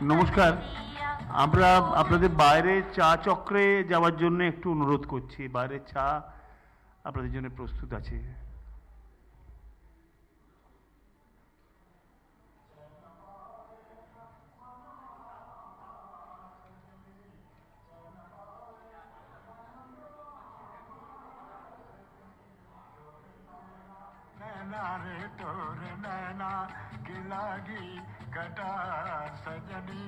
নমস্কার। আমরা আপনাদের বাইরে চা চক্রে যাওয়ার জন্য একটু অনুরোধ করছি। বাইরে চা আপনাদের জন্য প্রস্তুত আছে। नैना रे तोर नैना की लागी कटार सजनी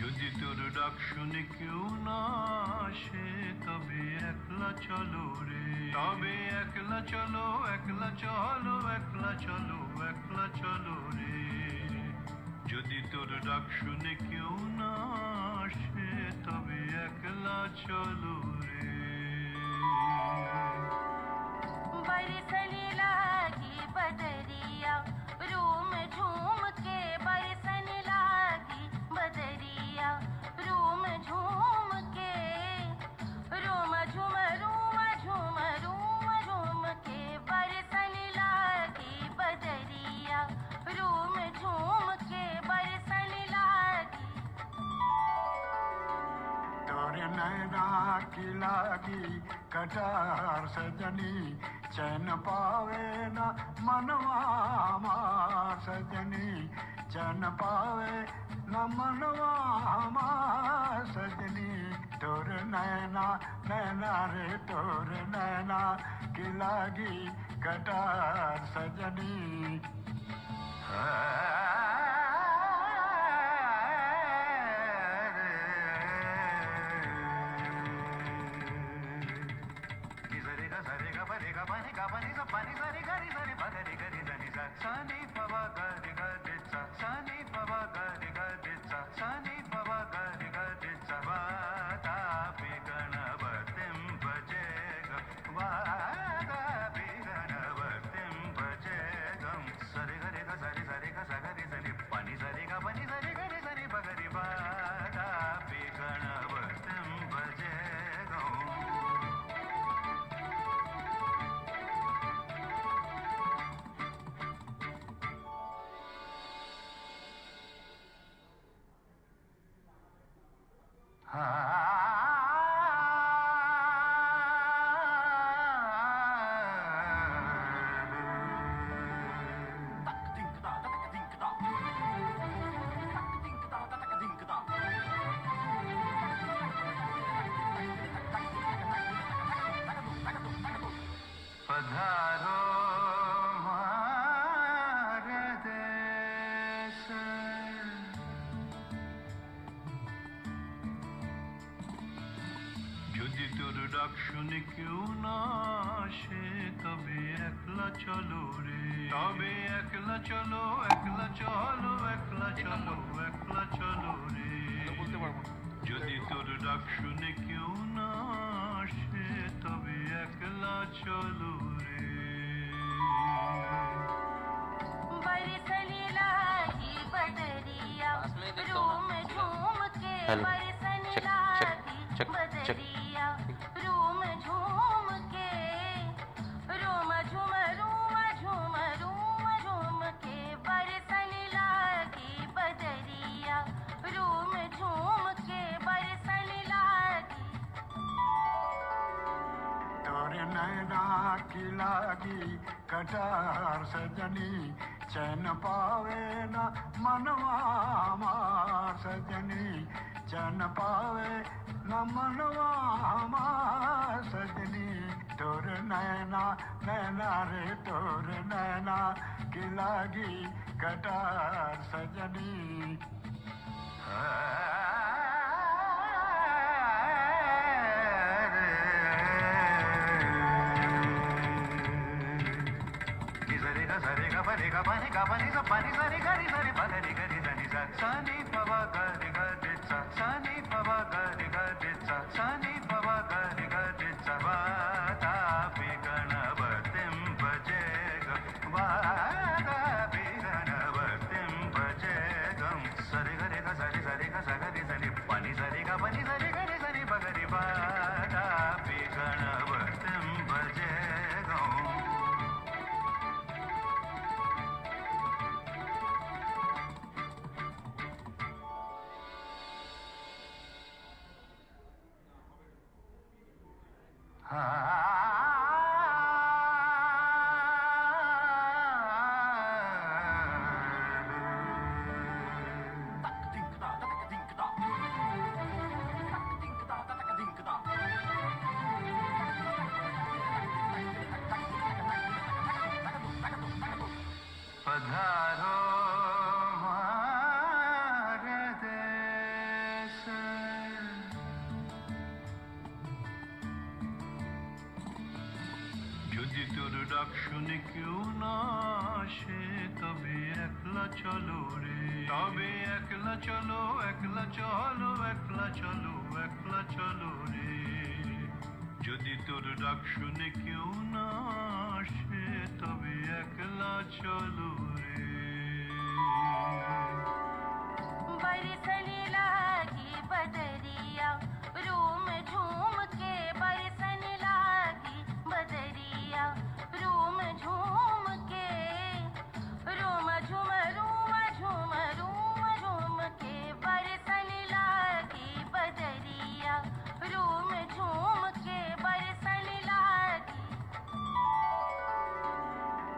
যদি তোর ডাক শুনে কেউ না আসে তবে একলা চলো রে, তবে একলা চলো, একলা চলো, একলা চলো, একলা চলো রে। যদি তোর ডাক শুনে কেউ না আসে তবে একলা চলো রে। बरसने लागी बदरिया रूम झूम के, बरसने लागी बदरिया रूम झूम के, रूम झूम रूम झूम रूम झूम के, बरसने लागी बदरिया रूम झूम के, बरसने लागी। तोर नैना की लागी कटार सजनी चैन पावे ना मनवा मार सजनी, चैन पावे ना मनवा मार सजनी। तोर नैना नैना रे तोर नैना की लागी कटार सजनी पधारो हमार देश, যদি তোর ডাক শুনে কেউ না আসে তবে একলা চলো রে, তবে একলা চলো, একলা চলো, একলা চলো, একলা চলো রে। যদি তোর ডাক শুনে কেউ না আসে তবে একলা চলো রে। बरसने लागी बदरिया रूम झूम के, बरसने लागी बदरिया रूम झूम के, की लागी कटार सजनी चैन पावे ना मनवा मार सजनी चैन पावे न मनवा मार सजनी तोर नैना नैना रे तोर नैना की लागी कटार सजनी যদি তোর ডাক শুনে কেউ না আসে তবে একলা চলো রে তবে একলা চলো একলা চলো একলা চলো একলা চলো রে যদি তোর ডাক শুনে কেউ না আসে তবে একলা চলো রে बरसने लागी बदरिया रूम झूम के बरसने लागी बदरिया रूम झूम के रूम झूम के बरसने लागी बदरिया रूम झूम के बरसने लागी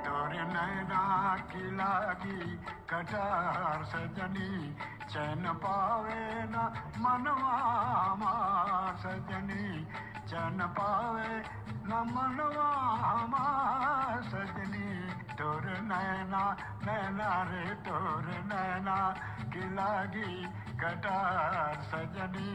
तोर नैना की लागी कटार सजनी चैन पावे ना मनवा मार सजनी चैन पावे न मनवा मार सजनी तोर नैना नैना रे तोर नैना की लागी कटार सजनी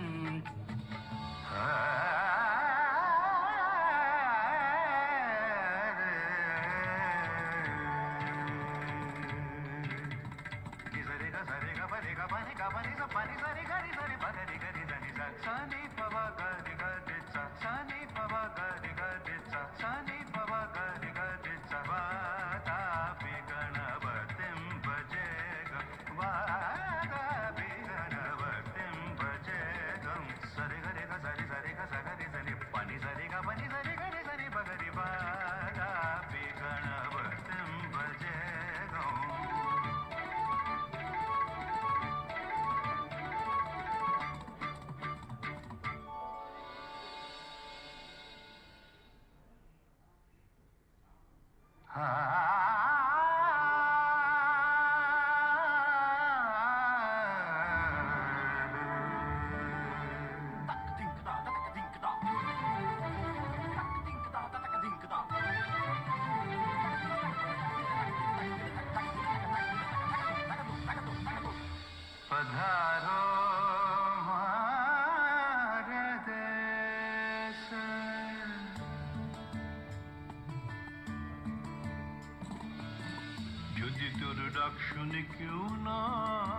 যদি তোর ডাক শুনে কেউ না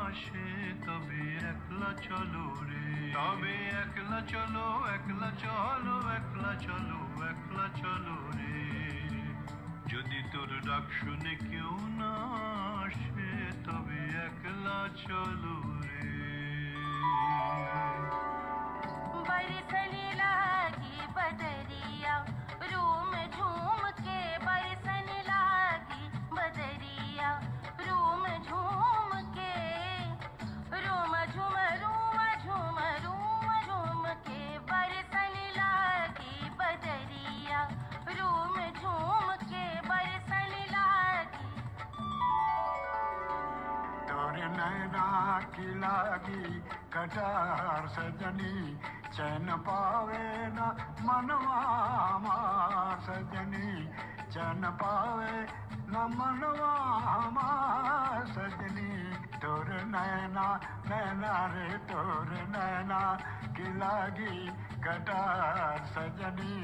আসে তবে একলা চলো রে তবে একলা চলো একলা চলো একলা চলো একলা চলো রে যদি তোর ডাক শুনে কেউ না আসে তবে একলা চলো রে बरसने लागी बदरिया रूम झूम के बरसने लागी बदरिया रूम झूम के रूम झूम के बरसने लागी बदरिया रूम झूम की लागी कटार सजनी चैन पावे ना मनवा मार सजनी चैन पावे ना मनवा मार सजनी तोर नैना नैना रे तोर नैना की लागी कटार सजनी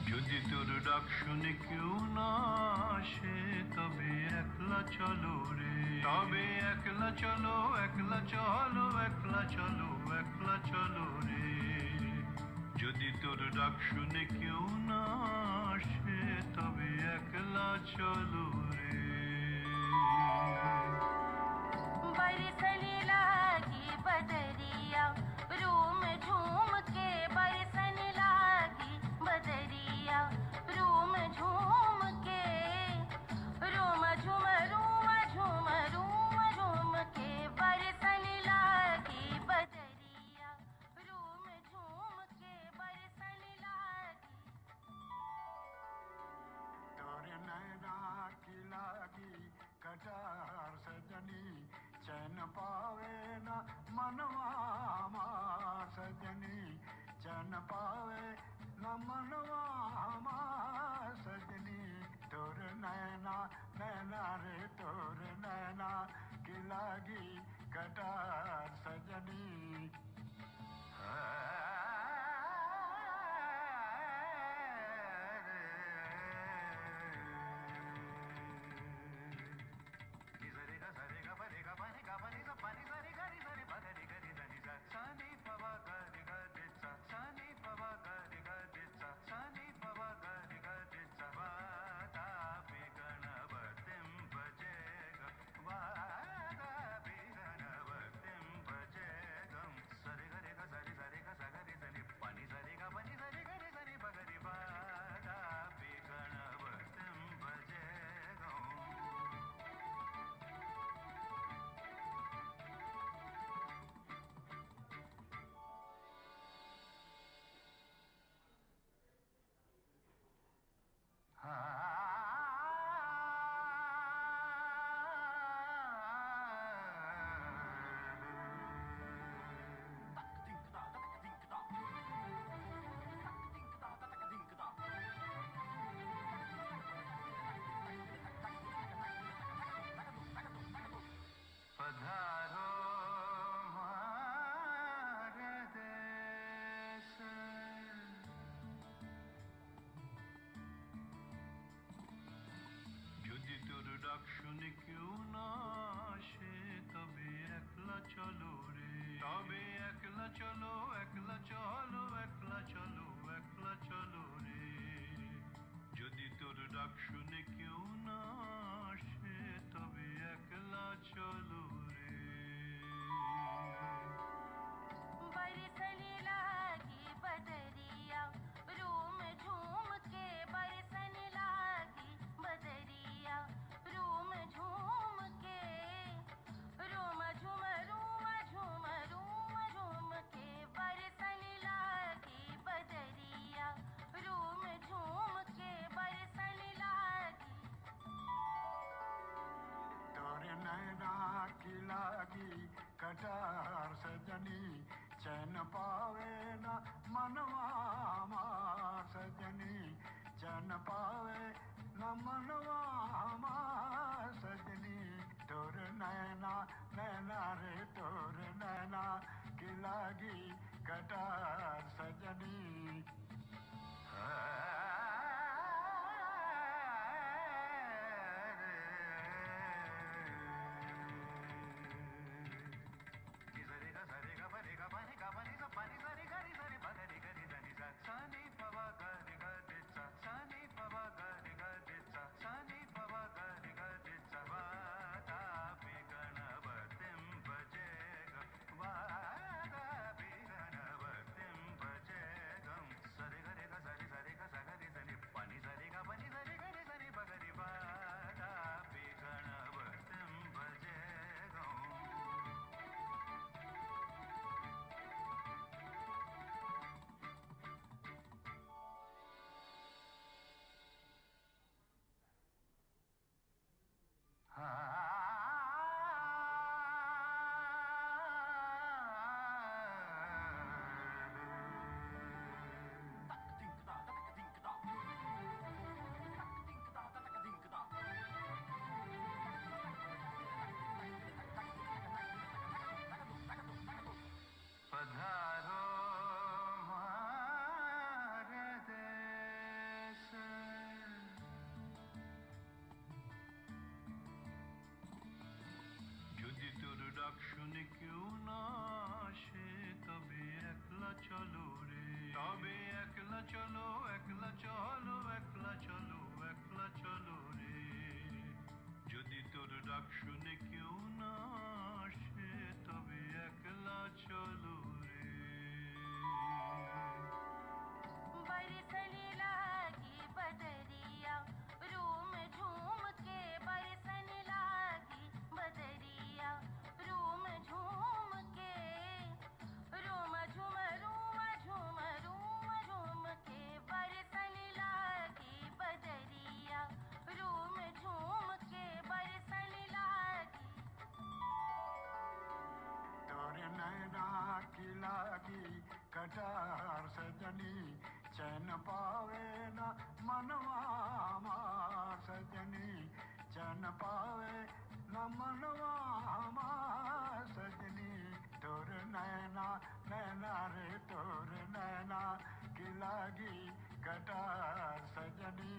যদি তোর ডাক শুনে কেউ না আসে তবে একলা চলো রে তবে একলা চলো একলা চলো একলা চলো একলা চলো রে যদি তোর ডাক শুনে কেউ না আসে তবে একলা চলো রে बरसने लागी बदरिया रूम झूम के बरसने लागी बदरिया रूम झूम के रूम झूम रूम झूम के बरसने लागी बदरिया रूम झूम के बरसने लागी तोर नैना की लागी कटार सजनी चैन पावे ना मनवा मार सजनी चैन पावे ना मनवा मार सजनी तोर नैना नैना रे तोर नैना की लागी कटार सजनी যদি তোর ডাক শুনে কেউ না আসে তবে একলা চলো রে তবে একলা চলো একলা চলো একলা চলো একলা চলো রে যদি তোর ডাক শুনে কেউ না আসে তবে একলা চলো রে बरसने लागी बदरिया रूम झूम के बरसने लागी बदरिया रूम झूम के रूम झूम रूम के बरसने लागी बदरिया रूम झूम मनवा हमार सजनी चैन पावे न मनवा हमार सजनी तोर नैना नैना रे तोर नैना की लागी कटार सजनी যদি তোর ডাক শুনে কেউ না আসে তবে একলা চলো রে তবে একলা চলো একলা চলো একলা চলো একলা চলো রে যদি তোর ডাক শুনে কেউ না আসে তবে একলা চলো রে बरसने लागी बदरिया रूम झूम के बरसने लागी बदरिया रूम झूम के रूम झूम के बरसने लागी बदरिया रूम झूम के बरसने लागी तोर नैना की लागी कटार सजनी चैन पावे न मनवा हमार सजनी चैन पावे न मनवा हमार सजनी तोर नैना नैना रे तोर नैना की लागी कटार सजनी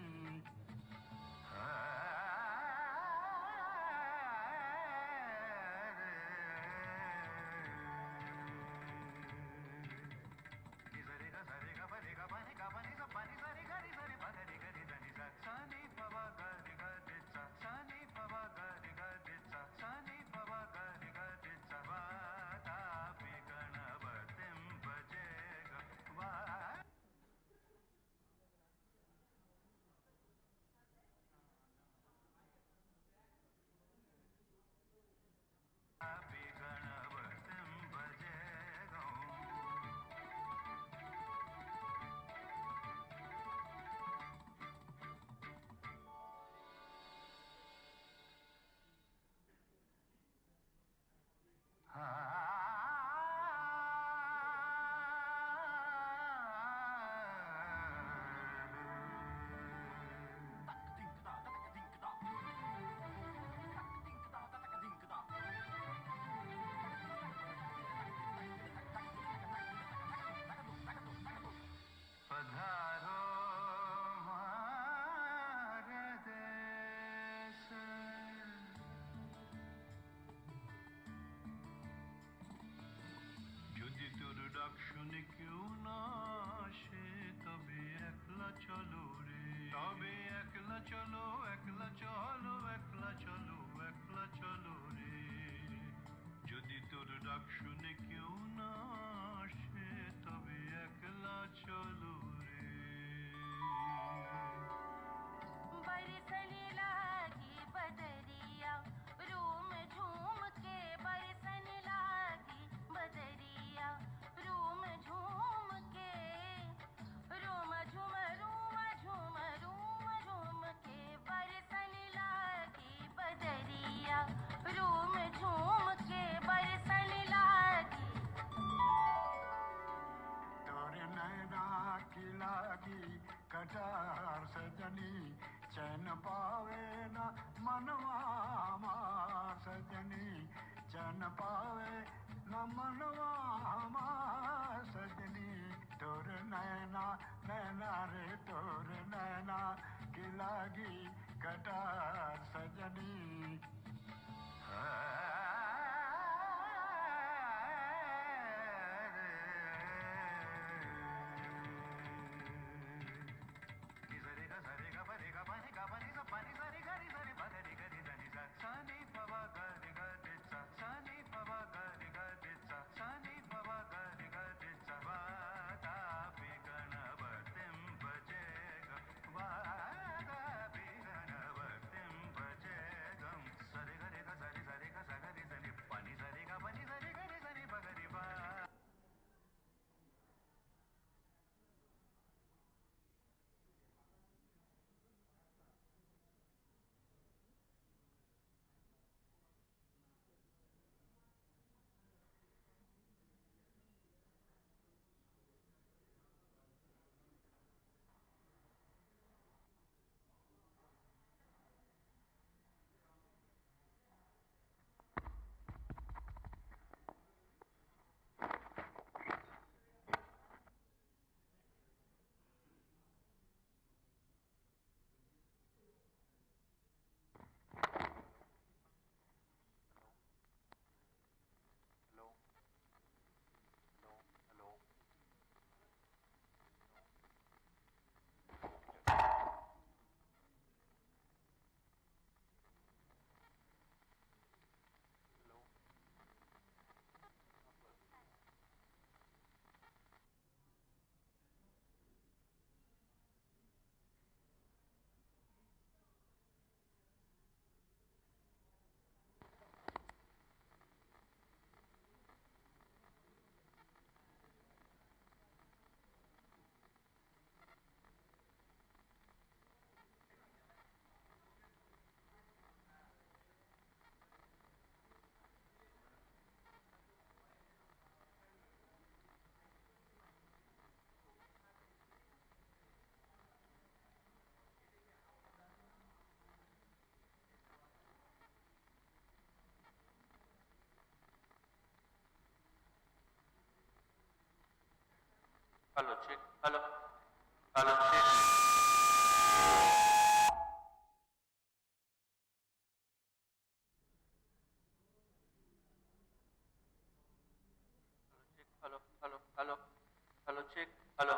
যদি তোর ডাক শুনে কেউ না আসে তবে একলা চলো রে তবে একলা চলো একলা চলো একলা চলো একলা চলো রে যদি তোর ডাক শুনে কেউ না আসে তবে একলা চলো রে बरसने लागी बदरिया रूम झूम के बरसने लागी बदरिया रूम झूम के रूम झूम के बरसने लागी बदरिया रूम झूम के बरसने लागी तोर नैना पावे न मनवा हमार सजनी चैन पावे न मनवा हमार सजनी तोर नैना नैना रे तोर नैना की लागी कटार सजनी Hello, check. Hello. Hello, check. Hello, hello, hello. Hello, check. Hello.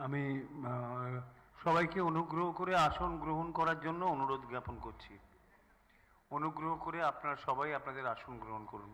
আমি সবাইকে অনুগ্রহ করে আসন গ্রহণ করার জন্য অনুরোধ জ্ঞাপন করছি। অনুগ্রহ করে আপনারা সবাই আপনাদের আসন গ্রহণ করুন।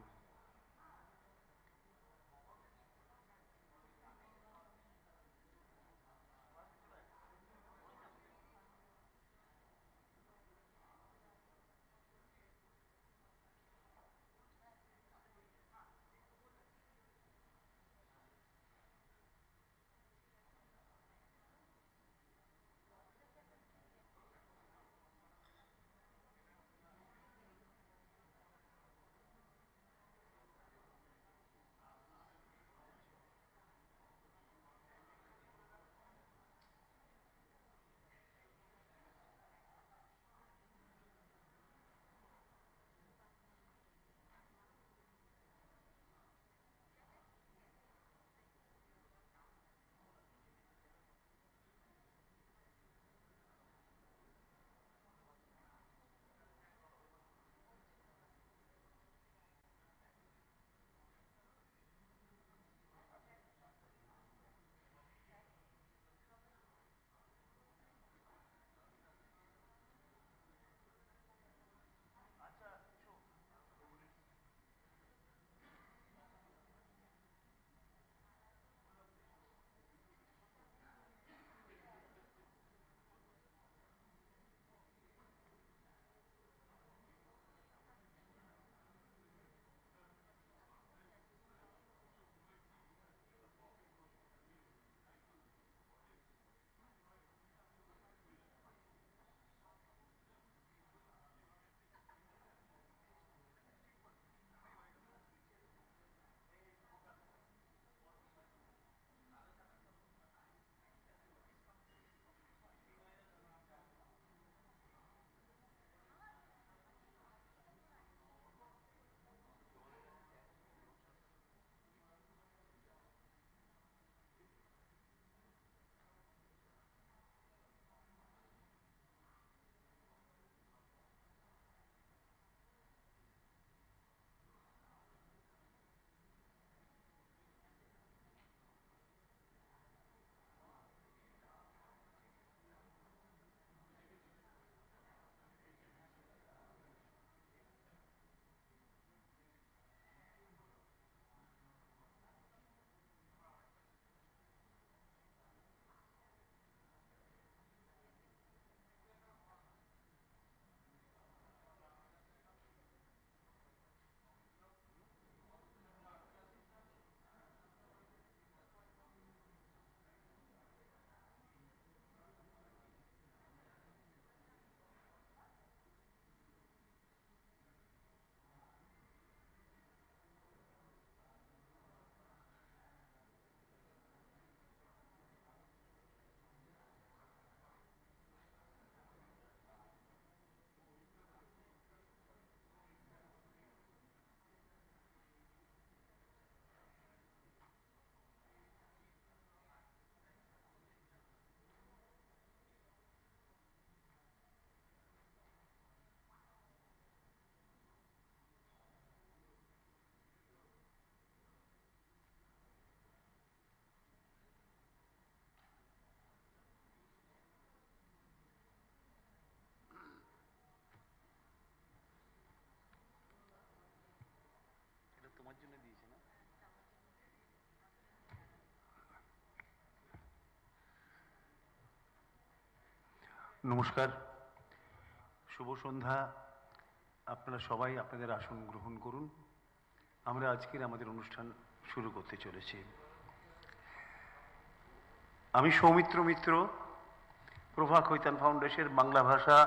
তোমার জন্য দিয়েছে না? নমস্কার, শুভ সন্ধ্যা। আপনারা সবাই আপনাদের আসন গ্রহণ করুন। আমরা আজকের আমাদের অনুষ্ঠান শুরু করতে চলেছি। আমি সৌমিত্র মিত্র, প্রভা খৈতান ফাউন্ডেশনের বাংলা ভাষা,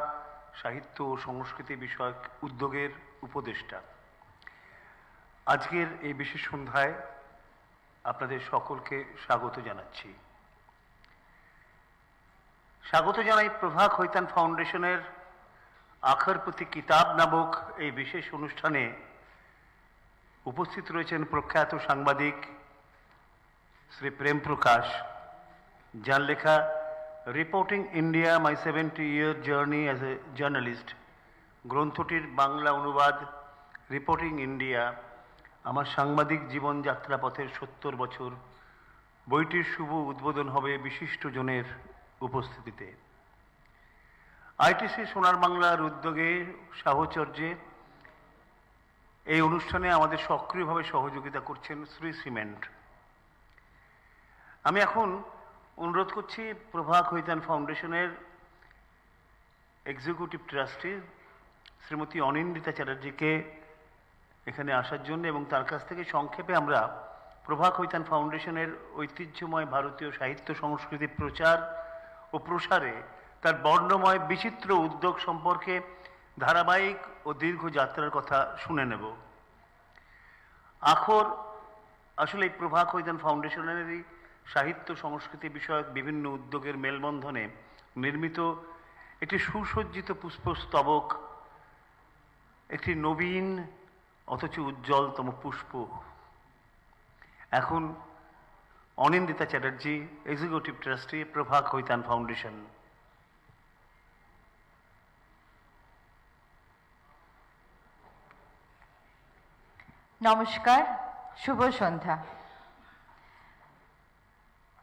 সাহিত্য ও সংস্কৃতি বিষয়ক উদ্যোগের উপদেষ্টা। আজকের এই বিশেষ সন্ধ্যায় আপনাদের সকলকে স্বাগত জানাচ্ছি। স্বাগত জানাই প্রভা খৈতান ফাউন্ডেশনের আখার প্রতি কিতাব নামক এই বিশেষ অনুষ্ঠানে উপস্থিত রয়েছেন প্রখ্যাত সাংবাদিক শ্রী প্রেম প্রকাশ, যার লেখা reporting India my 70-year journey as a journalist গ্রন্থটির বাংলা অনুবাদ রিপোর্টিং ইন্ডিয়া আমার সাংবাদিক জীবনযাত্রা পথের 70 বছর বইটির শুভ উদ্বোধন হবে বিশিষ্টজনের উপস্থিতিতে। আইটিসি সোনার বাংলার উদ্যোগে সাহচর্যে এই অনুষ্ঠানে আমাদের সক্রিয়ভাবে সহযোগিতা করছেন শ্রী সিমেন্ট। আমি এখন অনুরোধ করছি প্রভা খৈতান ফাউন্ডেশনের এক্সিকিউটিভ ট্রাস্টি শ্রীমতী অনিন্দিতা চ্যাটার্জিকে এখানে আসার জন্য, এবং তার কাছ থেকে সংক্ষেপে আমরা প্রভা খৈতান ফাউন্ডেশনের ঐতিহ্যময় ভারতীয় সাহিত্য সংস্কৃতি প্রচার ও প্রসারে তার বর্ণময় বিচিত্র উদ্যোগ সম্পর্কে ধারাবাহিক ও দীর্ঘ যাত্রার কথা শুনে নেব। আখর আসলে এই প্রভা খৈতান ফাউন্ডেশনেরই সাহিত্য সংস্কৃতি বিষয়ক বিভিন্ন উদ্যোগের মেলবন্ধনে নির্মিত একটি সুসজ্জিত পুষ্পস্তবক, একটি নবীন অথচ উজ্জ্বলতম পুষ্প। এখন অনিন্দিতা চ্যাটার্জি, এক্সিকিউটিভ ট্রাস্টি, প্রভা খৈতান ফাউন্ডেশন। নমস্কার, শুভ সন্ধ্যা।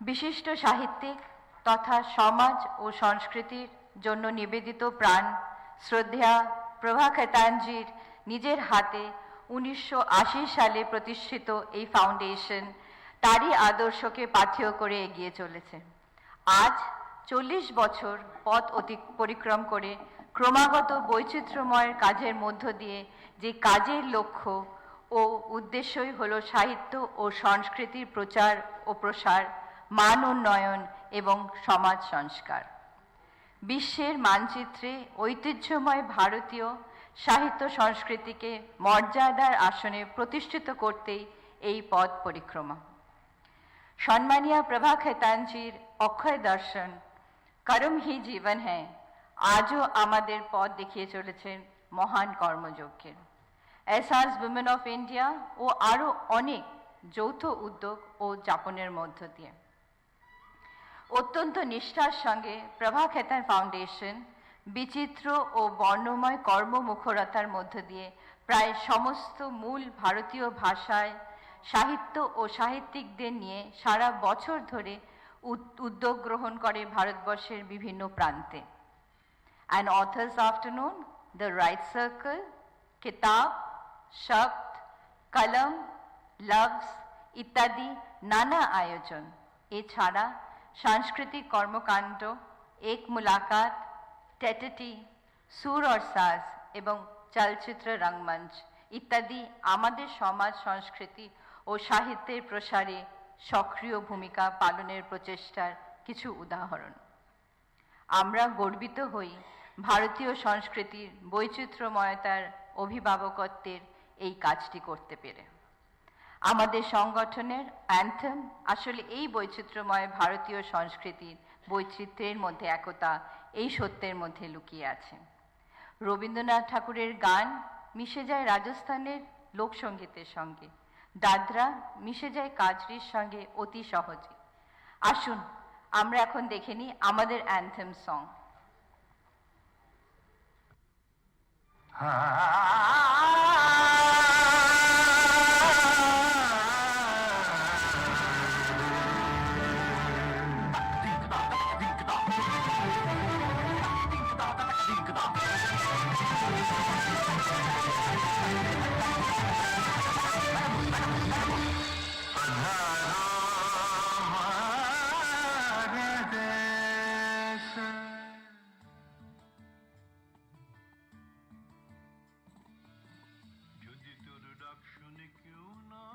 বিশিষ্ট সাহিত্যিক তথা সমাজ ও সংস্কৃতির জন্য নিবেদিত প্রাণ শ্রদ্ধেয়া প্রভা খৈতানজির নিজের হাতে 1980 সালে প্রতিষ্ঠিত এই ফাউন্ডেশন তারই আদর্শকে পাথেয় করে এগিয়ে চলেছে। আজ 40 বছর পথ পরিক্রম করে ক্রমাগত বৈচিত্র্যময় কাজের মধ্য দিয়ে যে কাজের লক্ষ্য ও উদ্দেশ্যই হলো সাহিত্য ও সংস্কৃতির প্রচার ও প্রসার, মান উন্নয়ন এবং সমাজ সংস্কার। বিশ্বের মানচিত্রে ঐতিহ্যময় ভারতীয় সাহিত্য সংস্কৃতিকে মর্যাদার আসনে প্রতিষ্ঠিত করতেই এই পথ পরিক্রমা। সম্মানীয় প্রভা খৈতানজির অক্ষয় দর্শন কর্ম হি জীবন হ্যায় আজও আমাদের পথ দেখিয়ে চলেছেন মহান কর্মযজ্ঞের। এহসাস উইমেন অফ ইন্ডিয়া ও আরও অনেক যৌথ উদ্যোগ ও যাপনের মধ্য দিয়ে অত্যন্ত নিষ্ঠার সঙ্গে প্রভা খৈতান ফাউন্ডেশন বিচিত্র ও বর্ণময় কর্মমুখরতার মধ্য দিয়ে প্রায় সমস্ত মূল ভারতীয় ভাষায় সাহিত্য ও সাহিত্যিকদের নিয়ে সারা বছর ধরে উদ্যোগ গ্রহণ করে ভারতবর্ষের বিভিন্ন প্রান্তে। An author's afternoon, the Write Circle, কিতাব, শব্দ, কলম, লফজ ইত্যাদি নানা আয়োজন, এছাড়া সাংস্কৃতিক কর্মকাণ্ড, এক মুলাকাত, টেটেটি, সুর और সাজ এবং চলচ্চিত্র রঙ্গমঞ্চ ইত্যাদি আমাদের সমাজ সংস্কৃতি ও সাহিত্যের প্রসারে সক্রিয় ভূমিকা পালনের প্রচেষ্টার কিছু উদাহরণ। আমরা গর্বিত হই ভারতীয় সংস্কৃতির বৈচিত্র্যময়তার অভিভাবকত্বের এই কাজটি করতে পেরে। আমাদের সংগঠনের অ্যান্থেম আসলে এই বৈচিত্র্যময় ভারতীয় সংস্কৃতির বৈচিত্র্যের মধ্যে একতা, এই সত্যের মধ্যে লুকিয়ে আছে। রবীন্দ্রনাথ ঠাকুরের গান মিশে যায় রাজস্থানের লোকসঙ্গীতের সঙ্গে, দাদরা মিশে যায় কাজরির সঙ্গে অতি সহজে। আসুন আমরা এখন দেখে নিই আমাদের অ্যান্থেম সং। যদি তোর ডাক শুনে কেউ না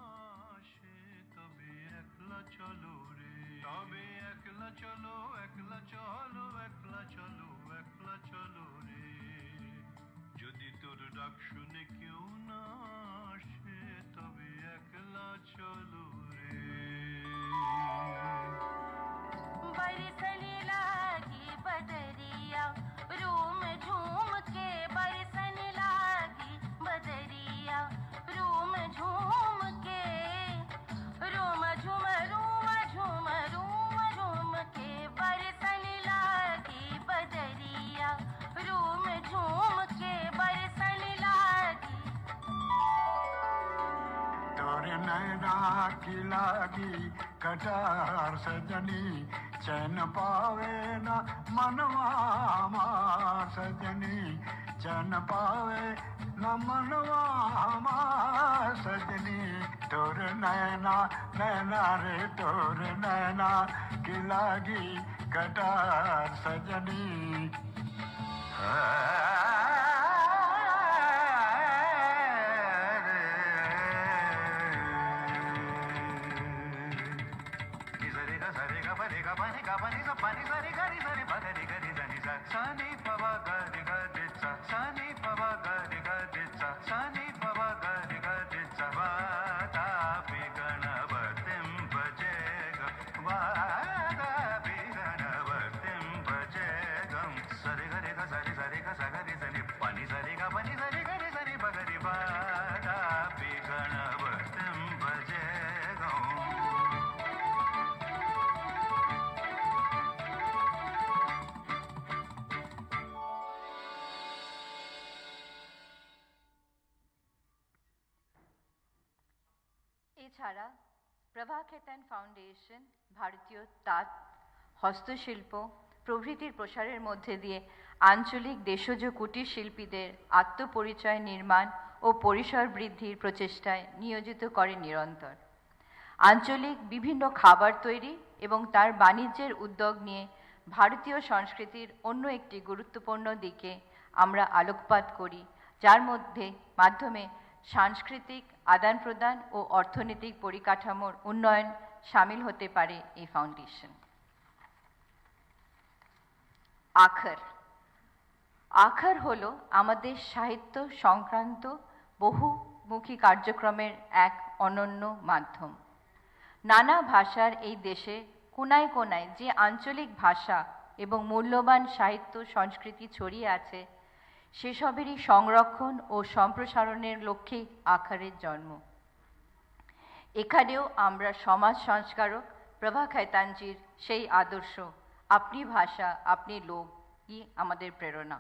আসে তবে একলা চলো রে, তবে একলা চলো, একলা চলো, একলা চলো, একলা চলো রে। যদি তোর ডাক শুনে কেউ না আসে তবে একলা চলো রে। बरसने लागी बदरिया, रूम झूम के बरसने लागी बदरिया, रूम झूम के, रूम झूम रूम झूम रूम झूम के बरसने लागी बदरिया, रूम झूम के बरसने लागी। तोरे नैना की लागी कटार सजनी, चैन पावे ना मनवा हमार सजनी चैन पावे ना मनवा हमार सजनी तोर नैना नैना रे तोर नैना की लागी कटार सजनी এছাড়া প্রভা খেতান ফাউন্ডেশন ভারতীয় তাঁত হস্তশিল্প প্রভৃতির প্রসারের মধ্যে দিয়ে আঞ্চলিক দেশজ কুটির শিল্পীদের আত্মপরিচয় নির্মাণ ও পরিসর বৃদ্ধির প্রচেষ্টায় নিয়োজিত করে নিরন্তর। আঞ্চলিক বিভিন্ন খাবার তৈরি এবং তার বাণিজ্যের উদ্যোগ নিয়ে ভারতীয় সংস্কৃতির অন্য একটি গুরুত্বপূর্ণ দিকে আমরা আলোকপাত করি, যার মাধ্যমে সাংস্কৃতিক আদান প্রদান ও অর্থনৈতিক পরিকাঠামোর উন্নয়ন সামিল হতে পারে এই ফাউন্ডেশন। আখর আখর হলো আমাদের সাহিত্য সংক্রান্ত বহুমুখী কার্যক্রমের এক অনন্য মাধ্যম। নানা ভাষার এই দেশে কোনায় কোনায় যে আঞ্চলিক ভাষা এবং মূল্যবান সাহিত্য সংস্কৃতি ছড়িয়ে আছে, সেসবেরই সংরক্ষণ ও সম্প্রসারণের লক্ষ্যেই আখরের জন্ম। এখানেও আমরা সমাজ সংস্কারক প্রভা খেতানজির সেই আদর্শ আপনি ভাষা আপনি লোকই আমাদের প্রেরণা,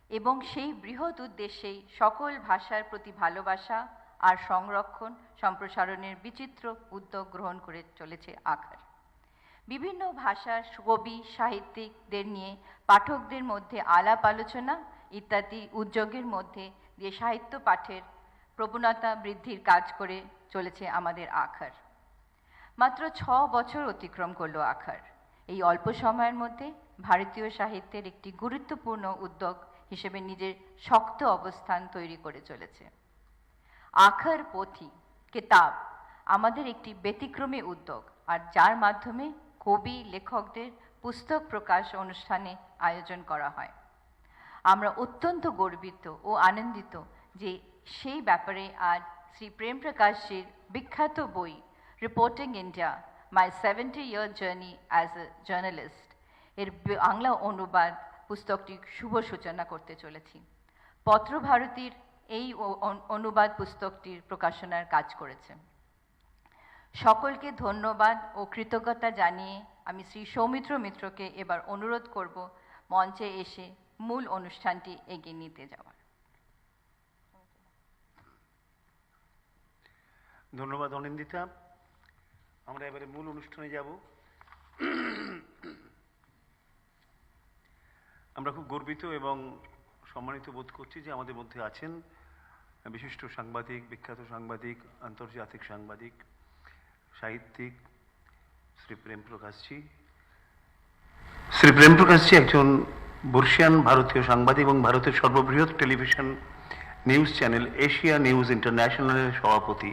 এবং সেই বৃহৎ উদ্দেশ্যেই সকল ভাষার প্রতি ভালোবাসা আর সংরক্ষণ সম্প্রসারণের বিচিত্র উদ্যোগ গ্রহণ করে চলেছে আখর। বিভিন্ন ভাষার কবি সাহিত্যিকদের নিয়ে পাঠকদের মধ্যে আলাপ আলোচনা ইত্যাদি উদ্যোগের মধ্যে দিয়ে সাহিত্য পাঠের প্রবণতা বৃদ্ধির কাজ করে চলেছে আমাদের আখর। মাত্র 6 বছর অতিক্রম করলো আখর। এই অল্প সময়ের মধ্যে ভারতীয় সাহিত্যের একটি গুরুত্বপূর্ণ উদ্যোগ হিসেবে নিজের শক্ত অবস্থান তৈরি করে চলেছে। আখর পোথি কিতাব আমাদের একটি ব্যতিক্রমী উদ্যোগ, আর যার মাধ্যমে কবি লেখকদের পুস্তক প্রকাশ অনুষ্ঠানে আয়োজন করা হয়। আমরা অত্যন্ত গর্বিত ও আনন্দিত যে সেই ব্যাপারে আজ শ্রী প্রেম প্রকাশজির বিখ্যাত বই reporting India my 70-year journey as a journalist এর বাংলা অনুবাদ পুস্তকটি শুভ সূচনা করতে চলেছি। পত্রভারতীর এই অনুবাদ পুস্তকটির প্রকাশনার কাজ করেছে। সকলকে ধন্যবাদ ও কৃতজ্ঞতা জানিয়ে আমি শ্রী সৌমিত্র মিত্রকে এবার অনুরোধ করব মঞ্চে এসে মূল অনুষ্ঠানটি এগিয়ে নিতে যাওয়ার। ধন্যবাদ অনিন্দিতা। আমরা এবারে মূল অনুষ্ঠানে যাব। আমরা খুব গর্বিত এবং সম্মানিত বোধ করছি যে আমাদের মধ্যে আছেন বিশিষ্ট সাংবাদিক, বিখ্যাত সাংবাদিক, আন্তর্জাতিক সাংবাদিক, সাহিত্যিক শ্রী প্রেম প্রকাশজি। শ্রী প্রেম প্রকাশজি একজন বর্ষিয়ান ভারতীয় সাংবাদিক এবং ভারতের সর্ববৃহৎ television news channel Asia news ইন্টারন্যাশনালের সভাপতি।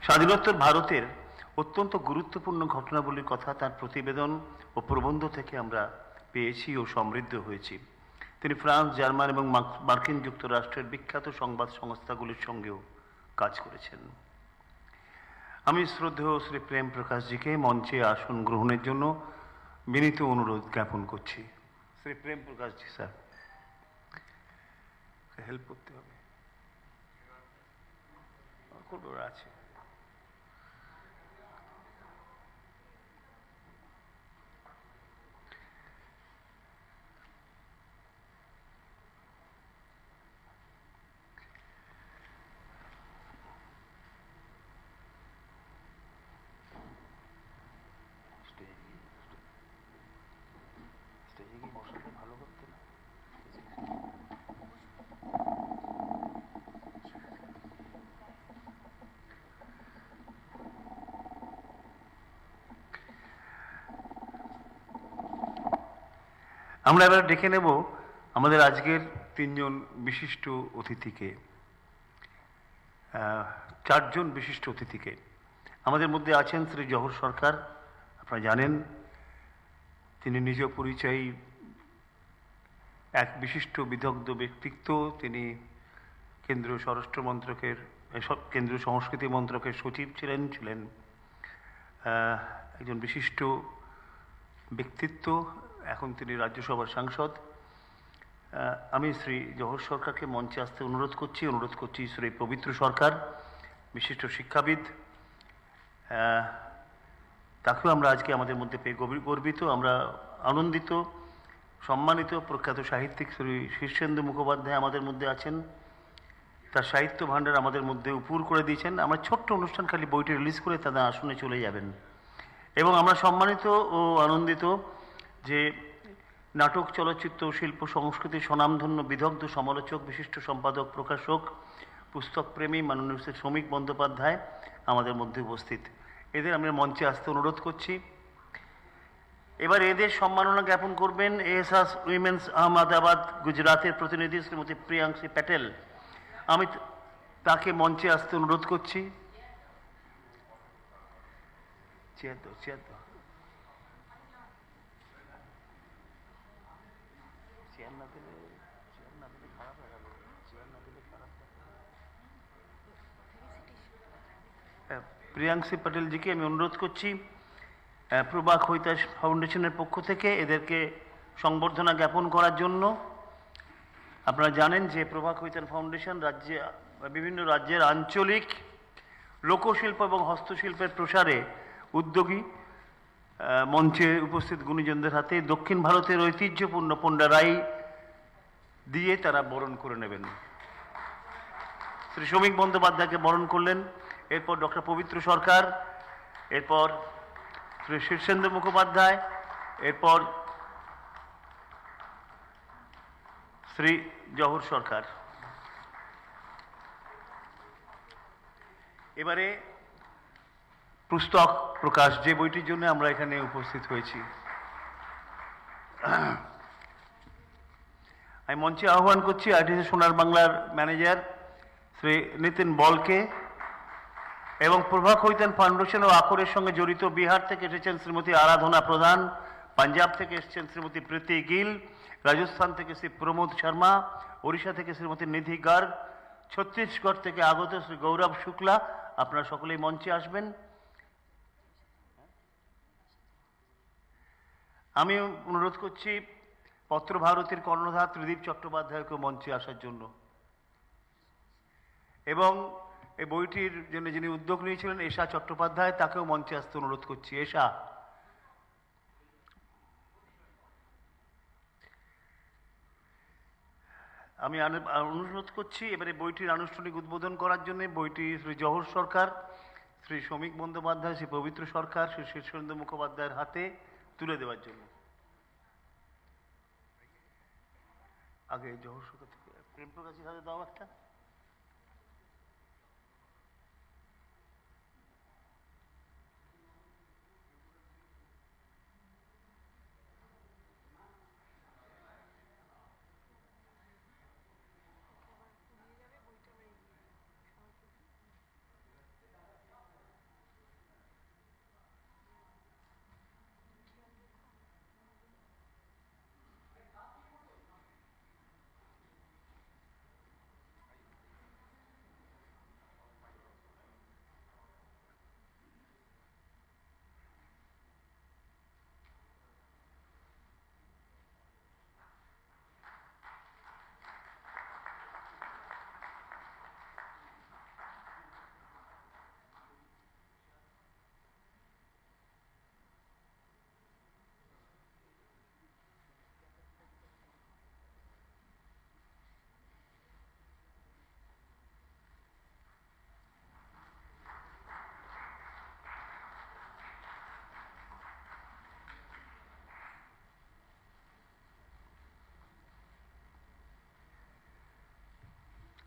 স্বাধীনোত্তর ভারতের অত্যন্ত গুরুত্বপূর্ণ ঘটনাবলীর কথা তার প্রতিবেদন ও প্রবন্ধ থেকে আমরা পেয়েছি ও সমৃদ্ধ হয়েছি। তিনি ফ্রান্স, জার্মান এবং মার্কিন যুক্তরাষ্ট্রের বিখ্যাত সংবাদ সংস্থাগুলির সঙ্গেও কাজ করেছেন। আমি শ্রদ্ধেয় শ্রী প্রেম প্রকাশজিকে মঞ্চে আসন গ্রহণের জন্য বিনীত অনুরোধ জ্ঞাপন করছি। শ্রী প্রেম প্রকাশজি স্যার, হেল্প করতে হবে, করবে, ওরা আছে। আমরা এবার ডেকে নেব আমাদের আজকের তিনজন বিশিষ্ট অতিথিকে, চারজন বিশিষ্ট অতিথিকে। আমাদের মধ্যে আছেন শ্রী জহর সরকার, আপনারা জানেন তিনি নিজ পরিচয়ী এক বিশিষ্ট বিদগ্ধ ব্যক্তিত্ব। তিনি কেন্দ্রীয় স্বরাষ্ট্র মন্ত্রকের কেন্দ্রীয় সংস্কৃতি মন্ত্রকের সচিব ছিলেন একজন বিশিষ্ট ব্যক্তিত্ব। এখন তিনি রাজ্যসভার সাংসদ। আমি শ্রী জহর সরকারকে মঞ্চে আসতে অনুরোধ করছি শ্রী পবিত্র সরকার, বিশিষ্ট শিক্ষাবিদ। তাকেও আমরা আজকে আমাদের মধ্যে পেয়ে গর্বিত, আমরা আনন্দিত। সম্মানিত প্রখ্যাত সাহিত্যিক শ্রী শীর্ষেন্দু মুখোপাধ্যায় আমাদের মধ্যে আছেন, তার সাহিত্য ভাণ্ডার আমাদের মধ্যে উপুর করে দিয়েছেন। আমরা ছোট্ট অনুষ্ঠান খালি বইটি রিলিজ করে তাদের আসনে চলে যাবেন। এবং আমরা সম্মানিত ও আনন্দিত যে নাটক, চলচ্চিত্র, শিল্প, সংস্কৃতি স্বনামধন্য বিদগ্ধ সমালোচক, বিশিষ্ট সম্পাদক, প্রকাশক, পুস্তক প্রেমী মাননীয় শ্রী শ্রমিক বন্দ্যোপাধ্যায় আমাদের মধ্যে উপস্থিত। এদের আমরা মঞ্চে আসতে অনুরোধ করছি। এবার এদের সম্মাননা জ্ঞাপন করবেন এএসএস উইমেন্স আহমেদাবাদ গুজরাতের প্রতিনিধি শ্রীমতী প্রিয়াংশী প্যাটেল। আমি তাকে মঞ্চে আসতে অনুরোধ করছি। প্রিয়াংশী প্যাটেলজিকে আমি অনুরোধ করছি প্রভা খৈতান ফাউন্ডেশনের পক্ষ থেকে এদেরকে সংবর্ধনা জ্ঞাপন করার জন্য। আপনারা জানেন যে প্রভা খৈতান ফাউন্ডেশন বিভিন্ন রাজ্যের আঞ্চলিক লোকশিল্প এবং হস্তশিল্পের প্রসারে উদ্যোগী। মঞ্চে উপস্থিত গুণীজনদের হাতে দক্ষিণ ভারতের ঐতিহ্যপূর্ণ পণ্ডারাই দিয়ে তারা বরণ করে নেবেন। শ্রী শ্রমিক বন্দ্যোপাধ্যায়কে বরণ করলেন, এরপর ডক্টর পবিত্র সরকার, এরপর শ্রী শীর্ষেন্দু মুখোপাধ্যায়, এরপর শ্রী জহর সরকার। এবারে পুস্তক প্রকাশ, যে বইটির জন্য আমরা এখানে উপস্থিত হয়েছি। আমি মঞ্চে আহ্বান করছি আরটিসি সোনার বাংলার ম্যানেজার শ্রী নিতিন বলকে এবং প্রভা খৈতান ফাউন্ডেশন ও আকরের সঙ্গে জড়িত বিহার থেকে এসেছেন শ্রীমতী আরাধনা প্রধান, পাঞ্জাব থেকে এসেছেন শ্রীমতী প্রীতি গিল, রাজস্থান থেকে শ্রী প্রমোদ শর্মা, ওড়িশা থেকে শ্রীমতী নিধি গার্গ, ছত্তিশগড় থেকে আগত শ্রী গৌরব শুক্লা। আপনারা সকলেই মঞ্চে আসবেন। আমি অনুরোধ করছি পত্রভারতীর কর্ণধার ত্রিদীপ চট্টোপাধ্যায়কে মঞ্চে আসার জন্য। এবং এই বইটির জন্য যিনি উদ্যোগ নিয়েছিলেন এশা চট্টোপাধ্যায়, তাকেও মঞ্চে আসতে অনুরোধ করছি। এশা, আমি অনুরোধ করছি এবারে বইটির আনুষ্ঠানিক উদ্বোধন করার জন্য বইটি শ্রী জহর সরকার, শ্রী শ্রমিক বন্দ্যোপাধ্যায়, শ্রী পবিত্র সরকার, শ্রী শীর্ষেন্দু মুখোপাধ্যায়ের হাতে তুলে দেওয়ার জন্য। আগে জহর সরকার থেকে প্রেম প্রকাশের হাতে দাও একটা।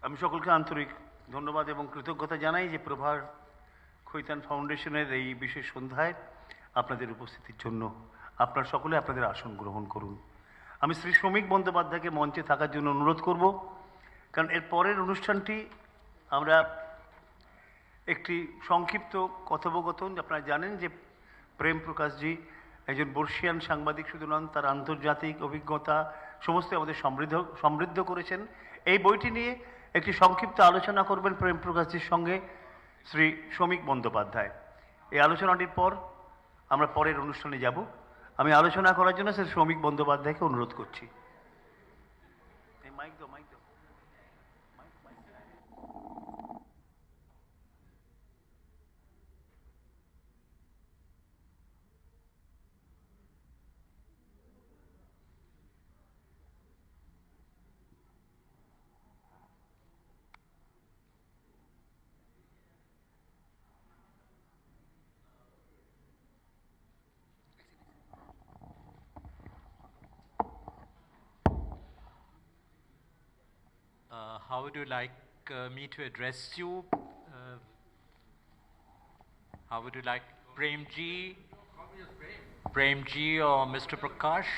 আমি সকলকে আন্তরিক ধন্যবাদ এবং কৃতজ্ঞতা জানাই যে প্রভার খৈতান ফাউন্ডেশনের এই বিশেষ সন্ধ্যায় আপনাদের উপস্থিতির জন্য। আপনারা সকলে আপনাদের আসন গ্রহণ করুন। আমি শ্রী শ্রমিক বন্দ্যোপাধ্যায়কে মঞ্চে থাকার জন্য অনুরোধ করব, কারণ এর পরের অনুষ্ঠানটি আমরা একটি সংক্ষিপ্ত কথোপকথন। আপনারা জানেন যে প্রেম প্রকাশজি একজন বর্ষিয়ান সাংবাদিক শুধু নন, তার আন্তর্জাতিক অভিজ্ঞতা সমস্ত আমাদের সমৃদ্ধ করেছেন। এই বইটি নিয়ে একটি সংক্ষিপ্ত আলোচনা করবেন প্রেম প্রকাশজির সঙ্গে শ্রী শ্রমিক বন্দ্যোপাধ্যায়। এই আলোচনাটির পর আমরা পরের অনুষ্ঠানে যাব। আমি আলোচনা করার জন্য শ্রী শ্রমিক বন্দ্যোপাধ্যায়কে অনুরোধ করছি। মাইক দাও, মাইক দাও। How would you like me to address you? How would you like Premji? Premji or Mr. Prakash?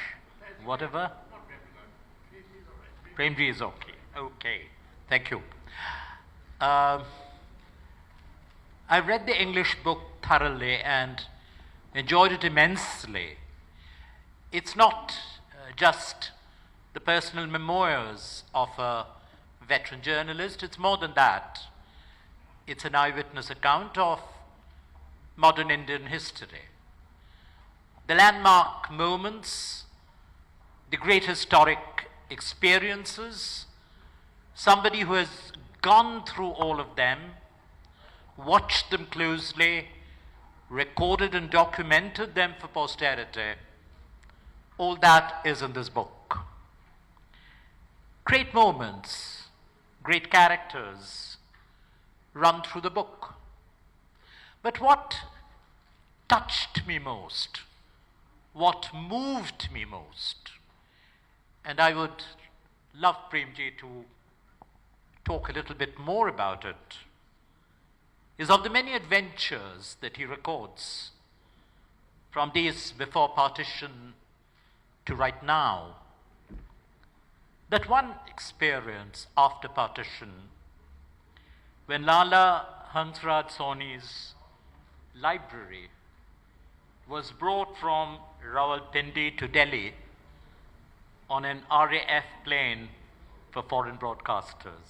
Whatever? Premji is okay. Okay. Thank you. I read the English book thoroughly and enjoyed it immensely. It's not just the personal memoirs of a veteran journalist, it's more than that. It's an eyewitness account of modern Indian history. The landmark moments, the great historic experiences, somebody who has gone through all of them, watched them closely, recorded and documented them for posterity. All that is in this book. Great moments, great characters run through the book. But what touched me most, what moved me most, and I would love Premji to talk a little bit more about it, is of the many adventures that he records from days before partition to right now. That one experience after partition, when Lala Hansraj Soni's library was brought from Rawalpindi to Delhi on an RAF plane for foreign broadcasters.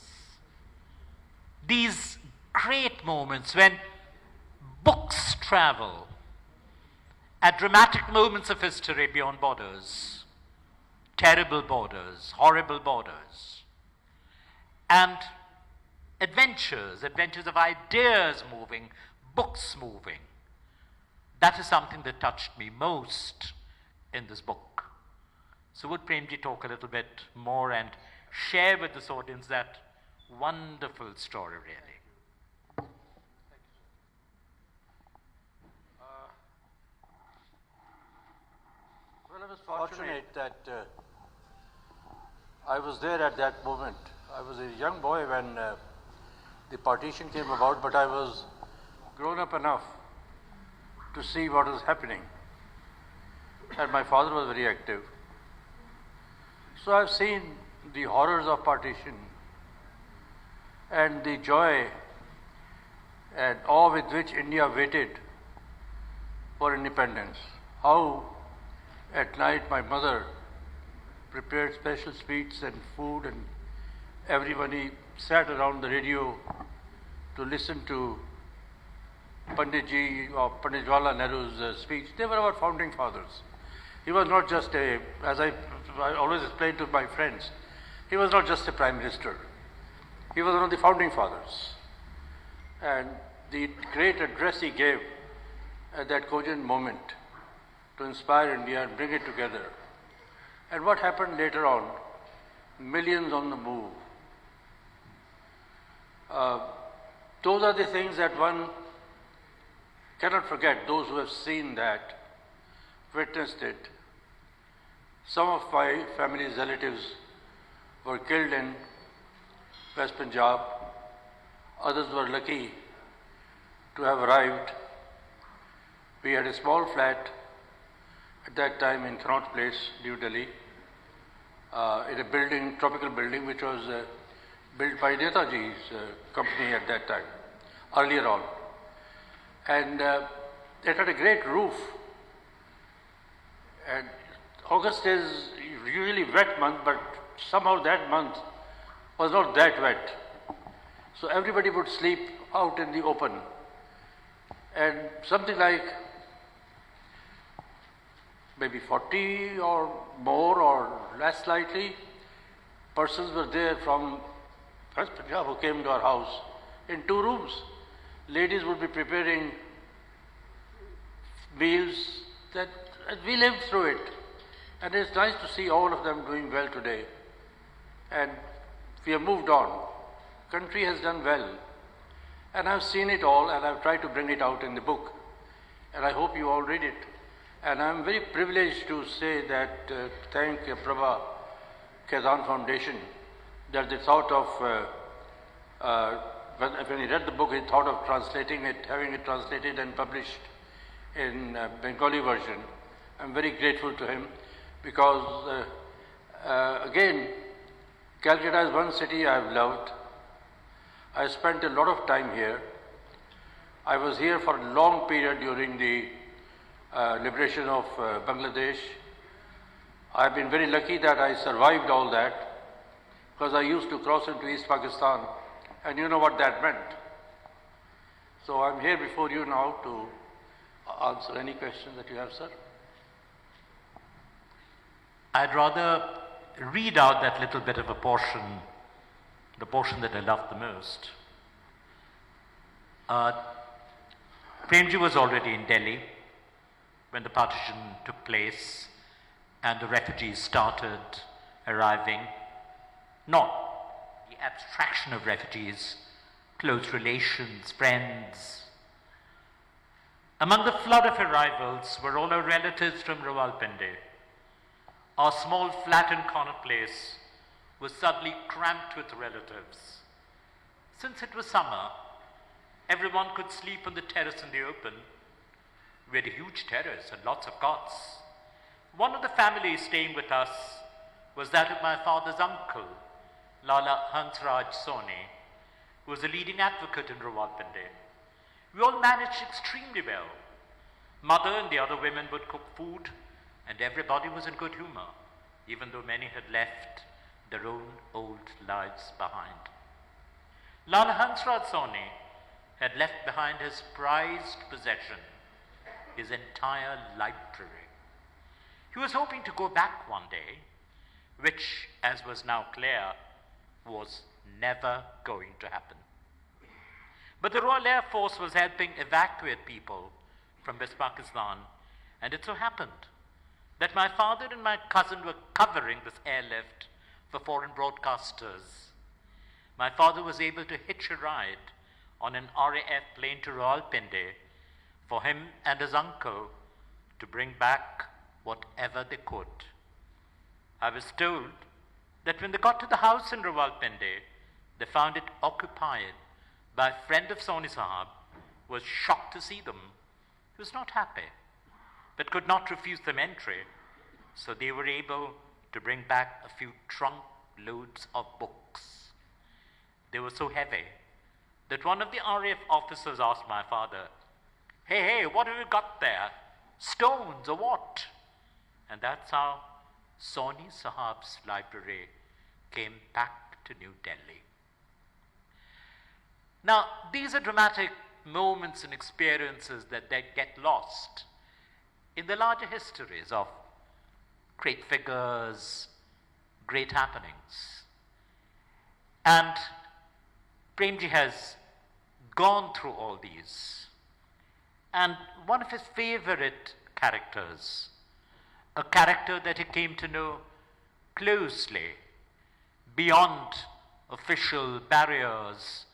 These great moments when books travel at dramatic moments of history beyond borders, terrible borders, horrible borders, and adventures of ideas moving, books moving. That is something that touched me most in this book. So would Premji talk a little bit more and share with this audience that wonderful story, really? Well, I was fortunate that I was there at that moment. I was a young boy when the partition came about, but I was grown up enough to see what was happening. And my father was very active. So I've seen the horrors of partition and the joy and awe with which India waited for independence. How at night my mother prepared special sweets and food, and everybody sat around the radio to listen to Panditji or Pandit Jawaharlal Nehru's speech. They were our founding fathers. He was not just as I always explain to my friends, he was not just a prime minister. He was one of the founding fathers. And the great address he gave at that cogent moment to inspire India and bring it together. And what happened later on, millions on the move. Those are the things that one cannot forget, those who have seen that, witnessed it. Some of my family's relatives were killed in West Punjab. Others were lucky to have arrived. We had a small flat at that time in Connaught Place, New Delhi. in a building, tropical building, which was built by Netaji's company at that time, earlier on. And it had a great roof. And August is usually wet month, but somehow that month was not that wet. So everybody would sleep out in the open. And something like maybe 40 or more or less slightly persons were there from West Punjab who came to our house in 2 rooms. Ladies would be preparing meals that we lived through it. And it's nice to see all of them doing well today. And we have moved on. Country has done well. And I've seen it all and I've tried to bring it out in the book. And I hope you all read it. And I'm very privileged to say that, thank Prabha Khaitan Foundation, that they thought of, when he read the book, he thought of translating it, having it translated and published in Bengali version. I'm very grateful to him because, again, Calcutta is one city I've loved. I spent a lot of time here. I was here for a long period during the liberation of Bangladesh. I've been very lucky that I survived all that because I used to cross into East Pakistan and you know what that meant. So I'm here before you now to answer any questions that you have, sir. I'd rather read out that little bit of a portion, the portion that I loved the most. Premji was already in Delhi when the partition took place and the refugees started arriving. Not the abstraction of refugees, close relations, friends. Among the flood of arrivals were all our relatives from Rawalpindi. Our small flattened corner place was suddenly cramped with relatives. Since it was summer, everyone could sleep on the terrace in the open. We had a huge terrace and lots of cots. One of the families staying with us was that of my father's uncle, Lala Hansraj Soni, who was a leading advocate in Rawalpindi. We all managed extremely well. Mother and the other women would cook food, and everybody was in good humor, even though many had left their own old lives behind. Lala Hansraj Soni had left behind his prized possession, his entire library. He was hoping to go back one day, which, as was now clear, was never going to happen. But the Royal Air Force was helping evacuate people from West Pakistan, and it so happened that my father and my cousin were covering this airlift for foreign broadcasters. My father was able to hitch a ride on an RAF plane to Rawalpindi for him and his uncle to bring back whatever they could. I was told that when they got to the house in Rawalpindi, they found it occupied by a friend of Soni Sahab, who was shocked to see them. He was not happy, but could not refuse them entry, so they were able to bring back a few trunk loads of books. They were so heavy that one of the RAF officers asked my father, hey, what have you got there? Stones or what? And that's how Soni Sahab's library came back to New Delhi. Now, these are dramatic moments and experiences that get lost in the larger histories of great figures, great happenings. And Premji has gone through all these. And one of his favorite characters, a character that he came to know closely, beyond official barriers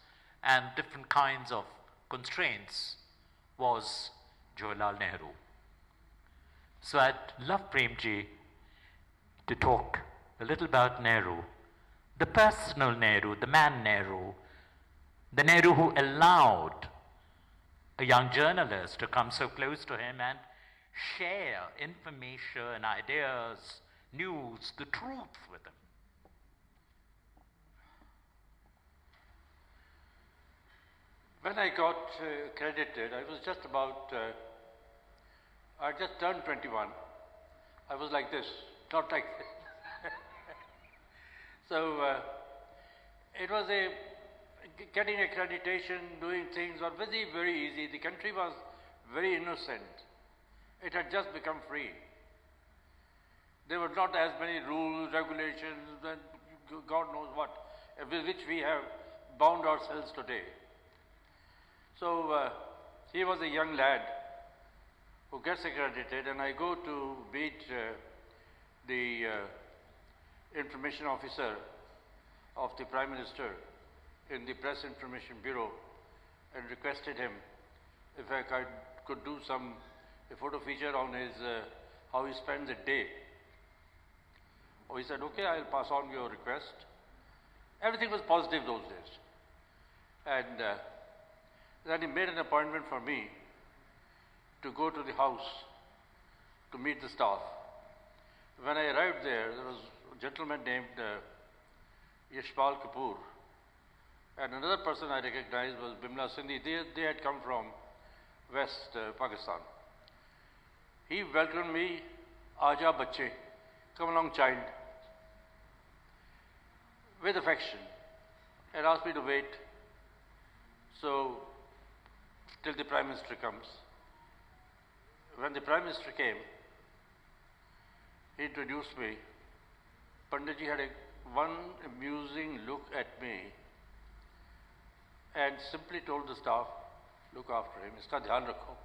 and different kinds of constraints, was Jawaharlal Nehru. So I'd love Premji to talk a little about Nehru, the personal Nehru, the man Nehru, the Nehru who allowed a young journalist to come so close to him and share information and ideas news, the truth with him. When I got credited, I was just about, I just turned 21. I was like this, not like this. So it was getting accreditation, doing things was very, very easy. The country was very innocent. It had just become free. There were not as many rules, regulations, and God knows what, with which we have bound ourselves today. So he was a young lad who gets accredited, and I go to meet the information officer of the Prime Minister in the Press Information Bureau and requested him if I could do a photo feature on his how he spends a day. Oh, he said, okay, I'll pass on your request. Everything was positive those days. And then he made an appointment for me to go to the house to meet the staff. When I arrived there was a gentleman named Yashpal Kapoor, and another person I recognized was Bimla Sindhi. They had come from West Pakistan. He welcomed me, Aja Bache, come along child, with affection, and asked me to wait so till the Prime Minister comes. When the Prime Minister came, he introduced me. Panditji had one amusing look at me and simply told the staff, look after him, iska dhyan rakho,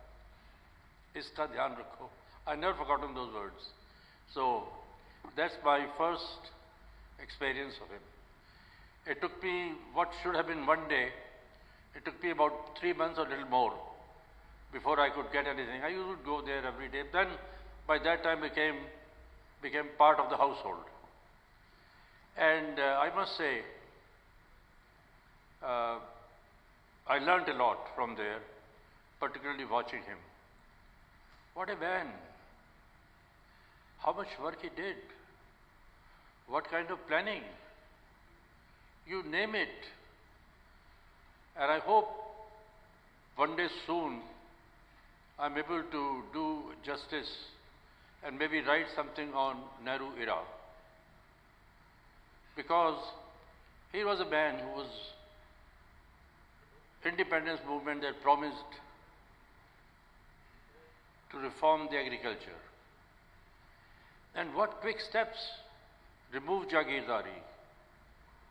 iska dhyan rakho. I never forgotten those words. So that's my first experience of him. It took me what should have been one day, it took me about 3 months or a little more before I could get anything. I used to go there every day. Then by that time became part of the household. And I must say, I learned a lot from there, particularly watching him. What a man! How much work he did. What kind of planning. You name it. And I hope one day soon I'm able to do justice and maybe write something on Nehru era. Because he was a man who was independence movement that promised to reform the agriculture. And what quick steps? Remove Jagirdari,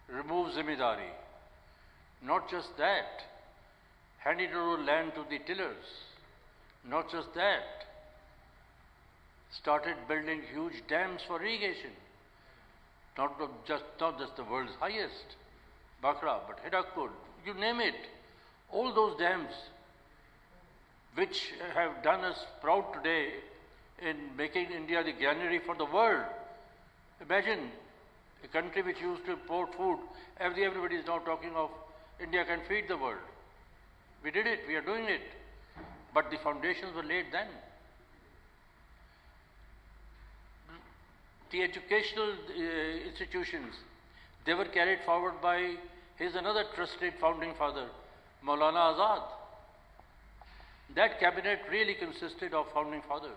remove Zimidari. Not just that, handed over land to the tillers. Not just that, started building huge dams for irrigation. Not just the world's highest, Bakra, but Hirakud, you name it. All those dams which have done us proud today in making India the granary for the world. Imagine a country which used to import food, everybody is now talking of India can feed the world. We did it, we are doing it. But the foundations were laid then. The educational institutions, they were carried forward by his another trusted founding father, Maulana Azad. That cabinet really consisted of founding fathers.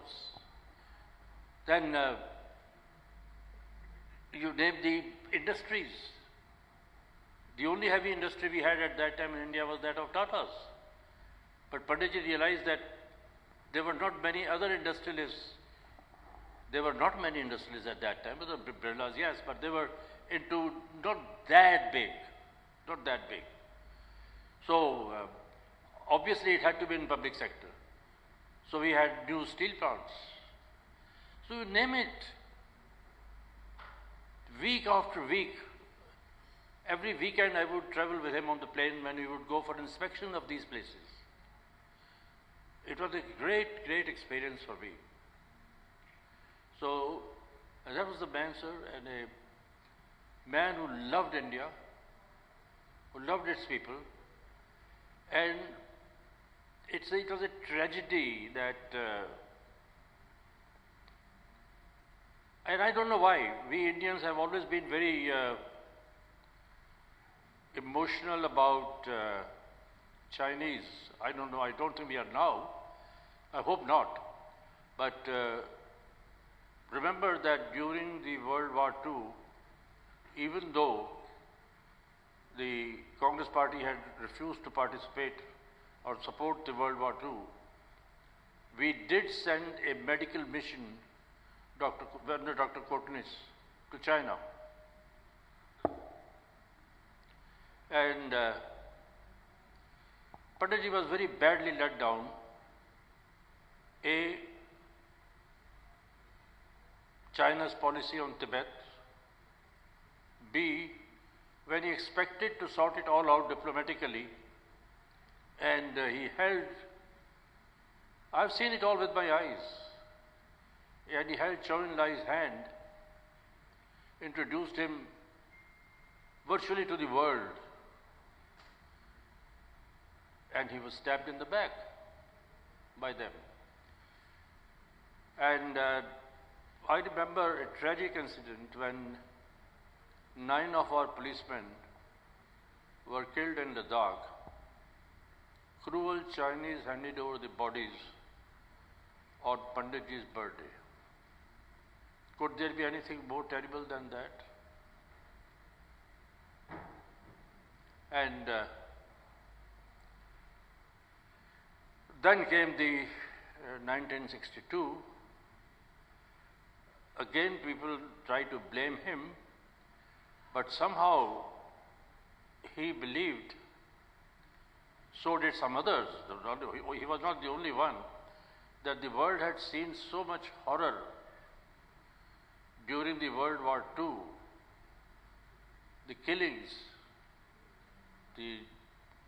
Then you name the industries. The only heavy industry we had at that time in India was that of Tatas. But Panditji realized that there were not many other industrialists. There were not many industrialists at that time. There were Birlas, yes, but they were into not that big. Not that big. So obviously it had to be in public sector. So we had new steel plants. So you name it. Week after week, every weekend I would travel with him on the plane when we would go for inspection of these places. It was a great, great experience for me. So that was the man, sir, and a man who loved India, who loved its people, and it was a tragedy that And I don't know why. We Indians have always been very emotional about Chinese. I don't know. I don't think we are now. I hope not. But remember that during the World War II, even though the Congress Party had refused to participate or support the World War II, we did send a medical mission, Dr. Kotnis, to China. And Panditji was very badly let down. A, China's policy on Tibet. B, when he expected to sort it all out diplomatically, and he held, I've seen it all with my eyes, and he held Zhou Enlai's hand, introduced him virtually to the world, and he was stabbed in the back by them. And I remember a tragic incident when 9 of our policemen were killed in Ladakh. Cruel Chinese handed over the bodies on Panditji's birthday. Could there be anything more terrible than that? And then came the 1962. Again, people try to blame him, but somehow he believed, so did some others, he was not the only one, that the world had seen so much horror during the World War II, the killings, the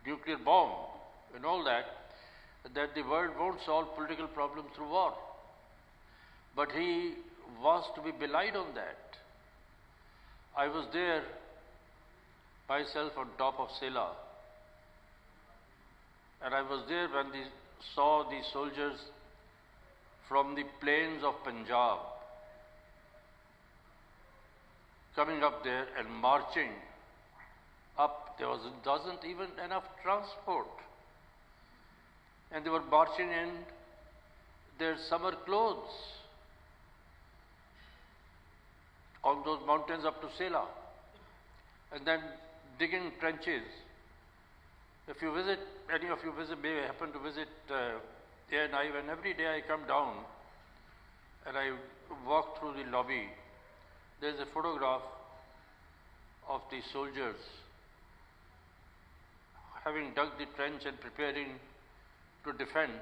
nuclear bomb and all that, that the world won't solve political problems through war. But he was to be belied on that. I was there myself on top of Sela, and I was there when they saw the soldiers from the plains of Punjab coming up there and marching up. There wasn't even enough transport, and they were marching in their summer clothes on those mountains up to Sela, and then digging trenches. If you visit, any of you may happen to visit A&I, when every day I come down and I walk through the lobby, there's a photograph of the soldiers having dug the trench and preparing to defend.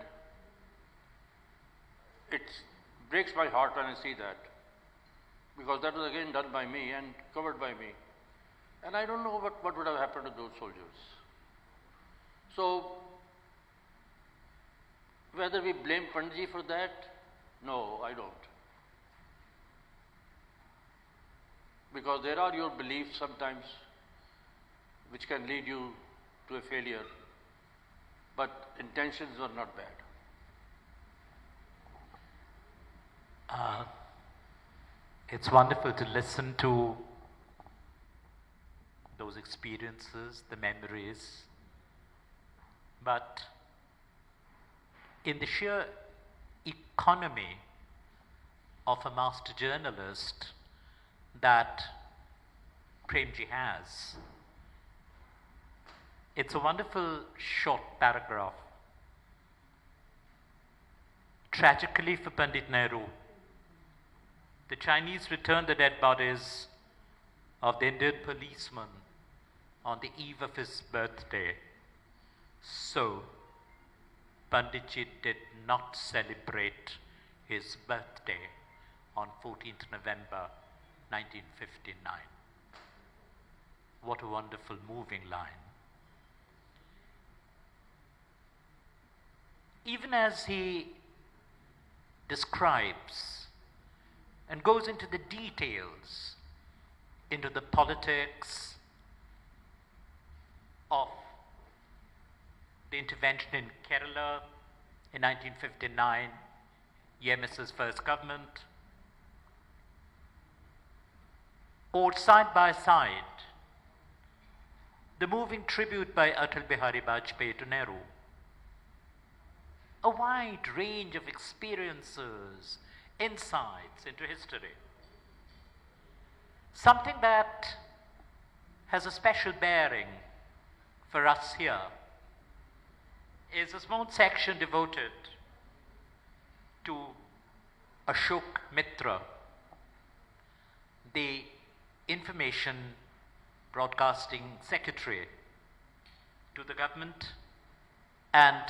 It breaks my heart when I see that, because that was again done by me and covered by me. And I don't know what would have happened to those soldiers. So, whether we blame Panditji for that, no, I don't. Because there are your beliefs sometimes which can lead you to a failure, but intentions were not bad. It's wonderful to listen to those experiences, the memories, but in the sheer economy of a master journalist that Premji has, it's a wonderful short paragraph. Tragically for Pandit Nehru, the Chinese returned the dead bodies of the Indian policeman on the eve of his birthday. So, Panditji did not celebrate his birthday on 14th November 1959. What a wonderful, moving line. Even as he describes and goes into the details, into the politics of the intervention in Kerala in 1959, Yemis's first government, or side by side, the moving tribute by Atal Bihari Vajpayee to Nehru. A wide range of experiences, insights into history. Something that has a special bearing for us here is a small section devoted to Ashok Mitra, the Information Broadcasting Secretary to the government, and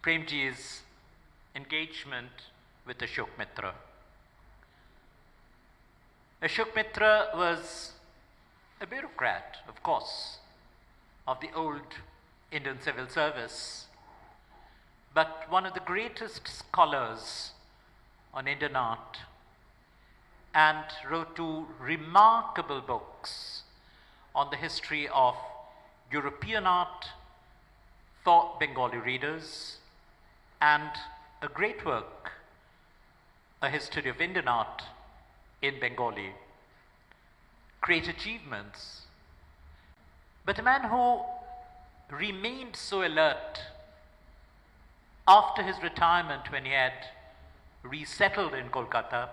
Premji's engagement with Ashok Mitra. Ashok Mitra was a bureaucrat, of course, of the old Indian civil service, but one of the greatest scholars on Indian art, and wrote two remarkable books on the history of European art for Bengali readers, and a great work, A History of Indian Art in Bengali. Great achievements. But a man who remained so alert after his retirement when he had resettled in Kolkata,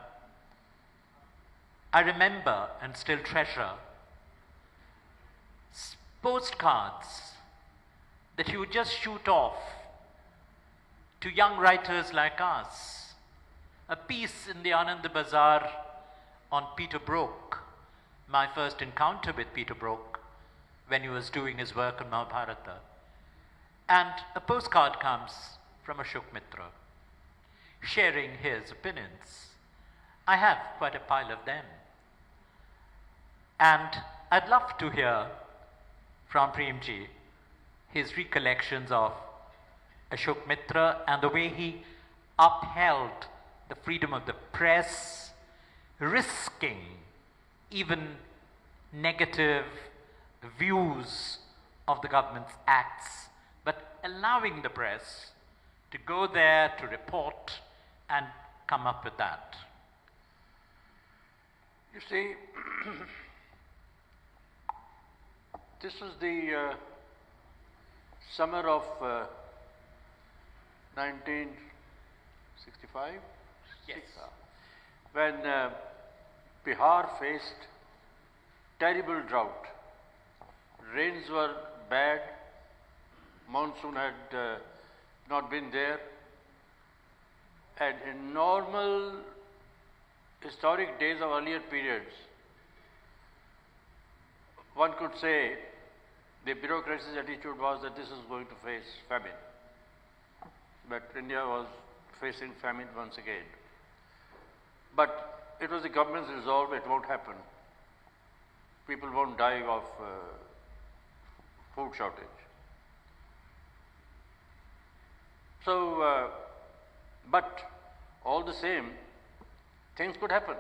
I remember and still treasure postcards that he would just shoot off to young writers like us. A piece in the Anand Bazaar on Peter Brook, my first encounter with Peter Brook when he was doing his work on Mahabharata. And a postcard comes from Ashok Mitra, sharing his opinions. I have quite a pile of them. And I'd love to hear from Premji his recollections of Ashok Mitra and the way he upheld the freedom of the press, risking even negative views of the government's acts, but allowing the press to go there to report and come up with that. You see, this was the summer of 1965? Yes. When Bihar faced terrible drought. Rains were bad, monsoon had not been there, and in normal historic days of earlier periods, one could say the bureaucracy's attitude was that this is going to face famine. But India was facing famine once again. But it was the government's resolve, it won't happen. People won't die of food shortage. So, but all the same, things could happen.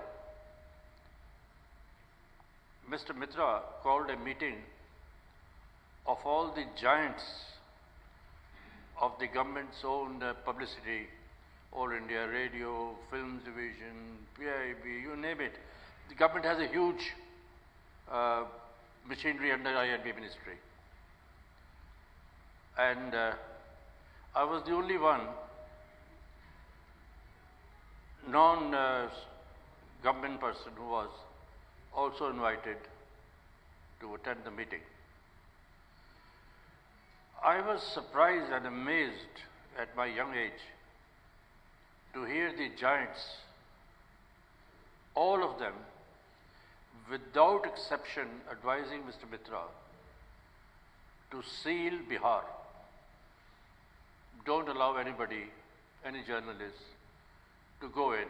Mr. Mitra called a meeting of all the giants of the government's own publicity, All India Radio, Films Division, PIB, you name it. The government has a huge machinery under INB ministry. And I was the only one non-government person who was also invited to attend the meeting. I was surprised and amazed at my young age to hear the giants, all of them, without exception, advising Mr. Mitra to seal Bihar. Don't allow anybody, any journalist, to go in.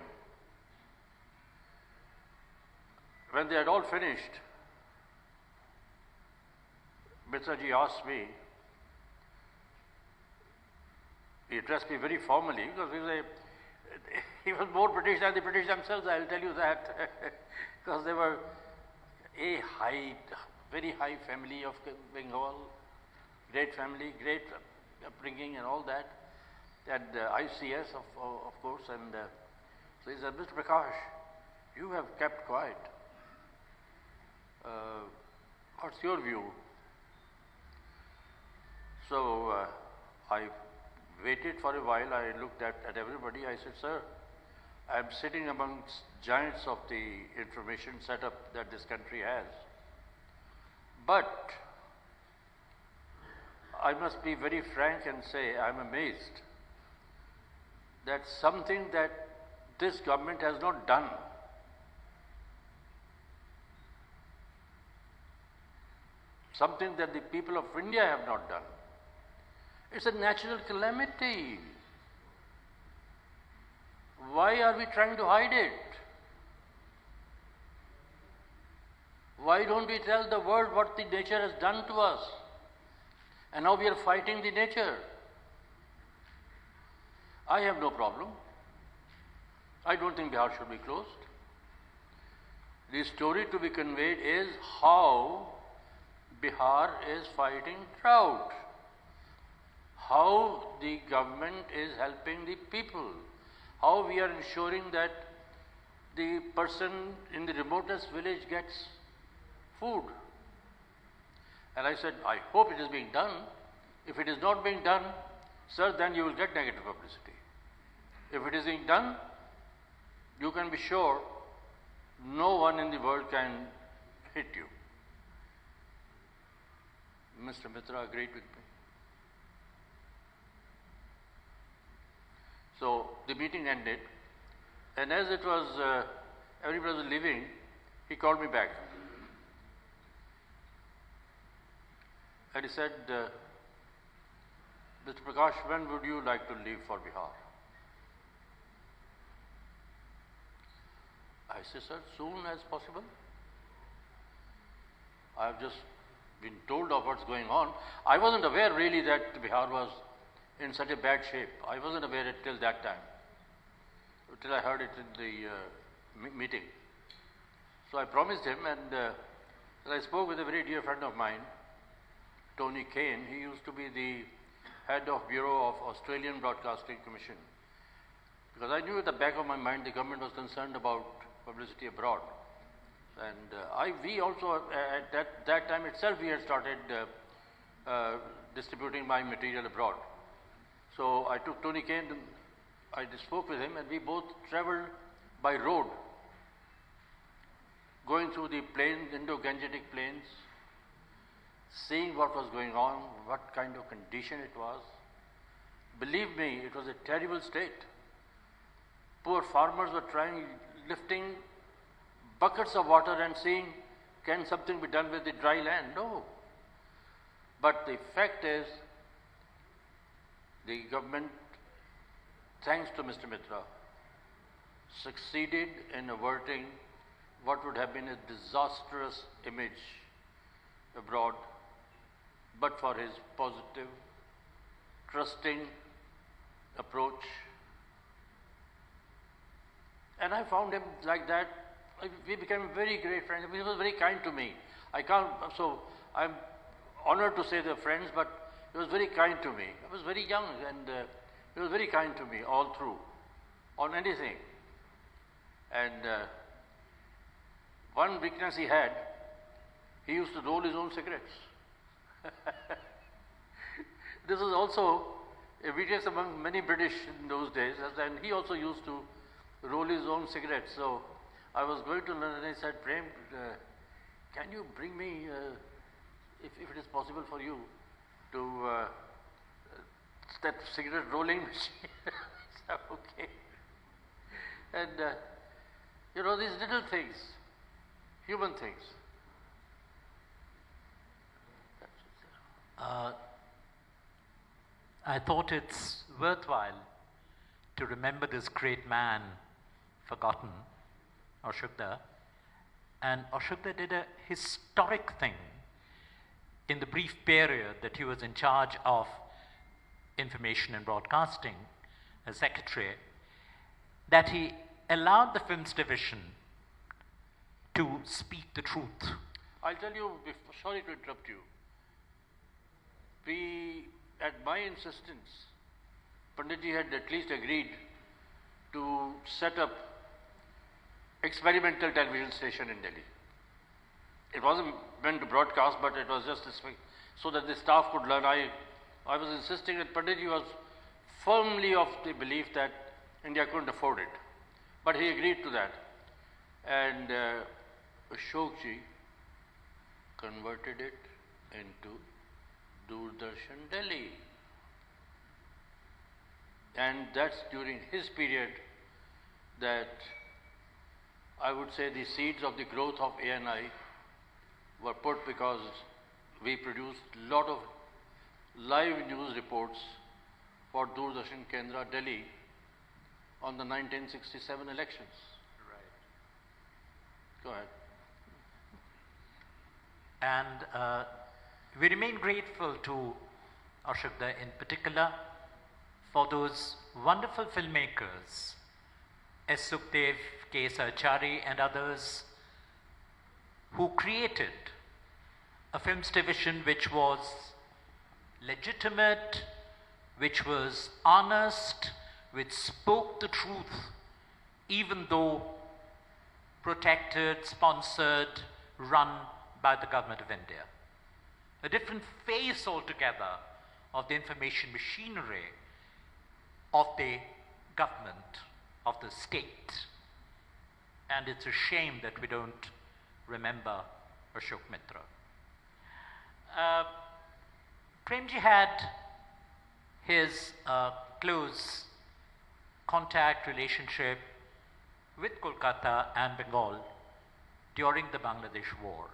When they had all finished, Mitraji asked me, he addressed me very formally because he was more British than the British themselves, I'll tell you that. Because they were a very high family of Bengal, great family, great upbringing and all that. And ICS, of course. And so he said, Mr. Prakash, you have kept quiet. What's your view? So I waited for a while. I looked at everybody. I said, sir, I'm sitting amongst giants of the information setup that this country has. But I must be very frank and say I'm amazed that something that this government has not done, something that the people of India have not done. It's a natural calamity. Why are we trying to hide it? Why don't we tell the world what the nature has done to us? And now we are fighting the nature. I have no problem. I don't think Bihar should be closed. The story to be conveyed is how Bihar is fighting drought, how the government is helping the people, how we are ensuring that the person in the remotest village gets food. And I said, I hope it is being done. If it is not being done, sir, then you will get negative publicity. If it is being done, you can be sure no one in the world can hit you. Mr. Mitra agreed with me. So the meeting ended, and as it was, everybody was leaving, he called me back. And he said, Mr. Prakash, when would you like to leave for Bihar? I said, sir, soon as possible. I have just been told of what's going on. I wasn't aware really that Bihar was in such a bad shape. I wasn't aware till that time, till I heard it in the meeting. So I promised him, and I spoke with a very dear friend of mine, Tony Kane. He used to be the head of Bureau of Australian Broadcasting Commission. Because I knew at the back of my mind the government was concerned about publicity abroad. And we also, at that time itself, we had started distributing my material abroad. So I took Tony Kane, I spoke with him, and we both traveled by road, going through the plains, Indo-Gangetic plains, seeing what was going on, what kind of condition it was. Believe me, it was a terrible state. Poor farmers were lifting buckets of water and seeing, can something be done with the dry land? No. But the fact is, the government, thanks to Mr. Mitra, succeeded in averting what would have been a disastrous image abroad, but for his positive, trusting approach. And I found him like that. We became very great friends. He was very kind to me. I'm honored to say they're friends, but he was very kind to me. I was very young, and he was very kind to me all through, on anything. And one weakness he had, he used to roll his own cigarettes. This was also a weakness among many British in those days, and he also used to roll his own cigarettes. So I was going to London, and he said, Prem, can you bring me, if it is possible for you, to that cigarette rolling machine? I said, okay. And you know, these little things, human things. I thought it's worthwhile to remember this great man forgotten, Ashokda. And Ashokda did a historic thing in the brief period that he was in charge of information and broadcasting as secretary, that he allowed the films division to speak the truth. I'll tell you, sorry to interrupt you. At my insistence, Panditji had at least agreed to set up experimental television station in Delhi. It wasn't meant to broadcast, but it was just so that the staff could learn. I was insisting that Panditji was firmly of the belief that India couldn't afford it. But he agreed to that. And Ashokji converted it into Doordarshan Delhi. And that's during his period that I would say the seeds of the growth of ANI were put, because we produced a lot of live news reports for Doordarshan Kendra Delhi on the 1967 elections. Right. Go ahead. And we remain grateful to Ashokda in particular for those wonderful filmmakers, S. Sukhdev, K. S. Achari and others, who created a films division which was legitimate, which was honest, which spoke the truth, even though protected, sponsored, run by the government of India. A different face altogether of the information machinery of the government, of the state. And it's a shame that we don't remember Ashok Mitra. Premji had his close contact relationship with Kolkata and Bengal during the Bangladesh War.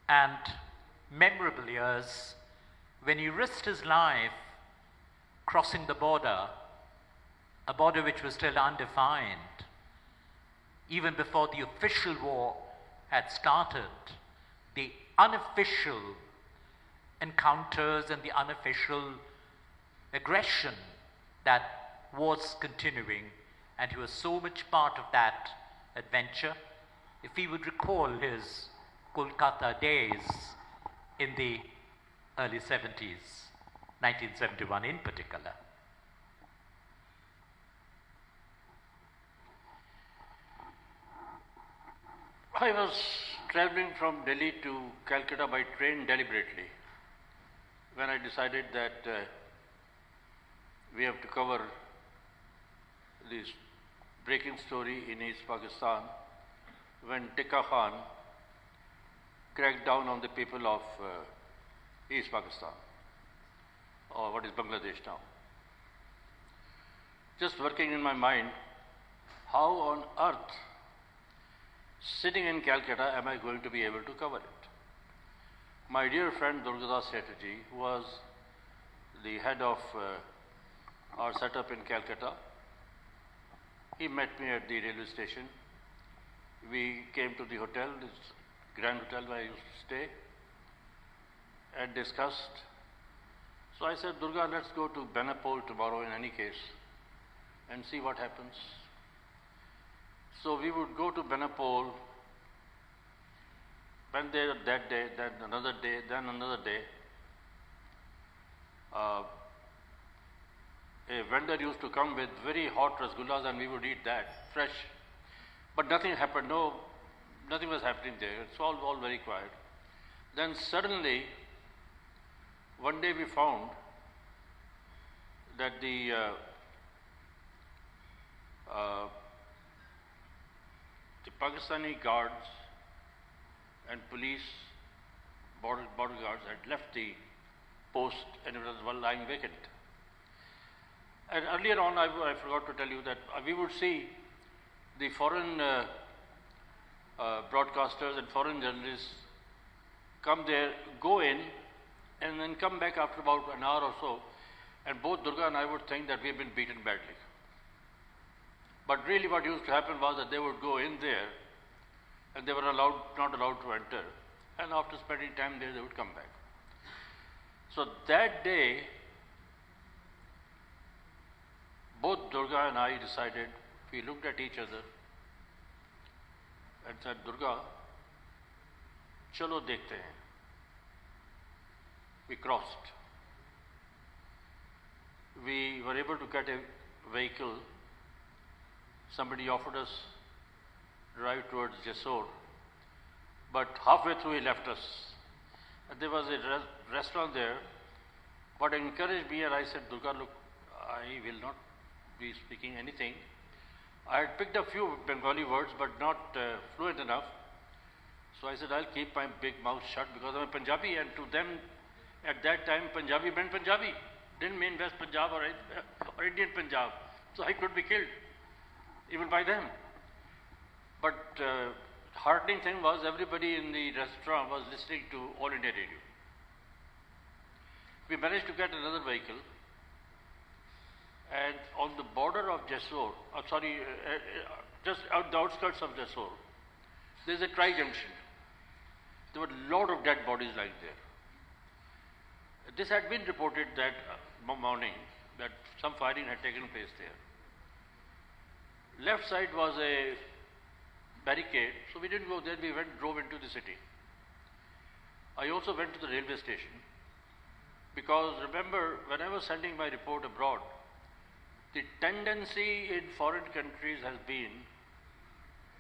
And memorable years when he risked his life crossing the border, a border which was still undefined, even before the official war had started. The unofficial encounters and the unofficial aggression that was continuing, and he was so much part of that adventure. If he would recall his Kolkata days in the early 70s, 1971 in particular. I was traveling from Delhi to Calcutta by train deliberately when I decided that we have to cover this breaking story in East Pakistan when Tikka Khan cracked down on the people of East Pakistan, or what is Bangladesh now. Just working in my mind, how on earth, sitting in Calcutta, am I going to be able to cover it? My dear friend Durgadas Chatterjee, who was the head of our setup in Calcutta, he met me at the railway station. We came to the hotel, this grand hotel where I used to stay, and discussed. So I said, Durga, let's go to Benapole tomorrow in any case and see what happens. So we would go to Benapole, went there that day, then another day, then another day. A vendor used to come with very hot rasgullas and we would eat that, fresh. But nothing happened, nothing was happening there. It's all very quiet. Then suddenly, one day we found that the Pakistani guards and police, border guards had left the post and it was lying vacant. And earlier on, I forgot to tell you that we would see the foreign broadcasters and foreign journalists come there, go in, and then come back after about an hour or so, and both Durga and I would think that we have been beaten badly. But really what used to happen was that they would go in there, and they were not allowed to enter, and after spending time there, they would come back. So that day, both Durga and I decided, we looked at each other and said, Durga, chalo dekhte hain. We crossed. We were able to get a vehicle. Somebody offered us drive towards Jessore. But halfway through he left us. And there was a restaurant there, but encouraged me and I said, Durga, look, I will not be speaking anything. I had picked a few Bengali words but not fluent enough. So I said, I'll keep my big mouth shut because I'm a Punjabi, and to them at that time Punjabi meant Punjabi. Didn't mean West Punjab or Indian Punjab. So I could be killed even by them. But heartening thing was everybody in the restaurant was listening to All India Radio. We managed to get another vehicle, and on the border of Jessore, just out the outskirts of Jessore, there's a tri-junction. There were a lot of dead bodies lying there. This had been reported that morning that some firing had taken place there. Left side was a barricade, so we didn't go there, we drove into the city. I also went to the railway station because remember, when I was sending my report abroad, the tendency in foreign countries has been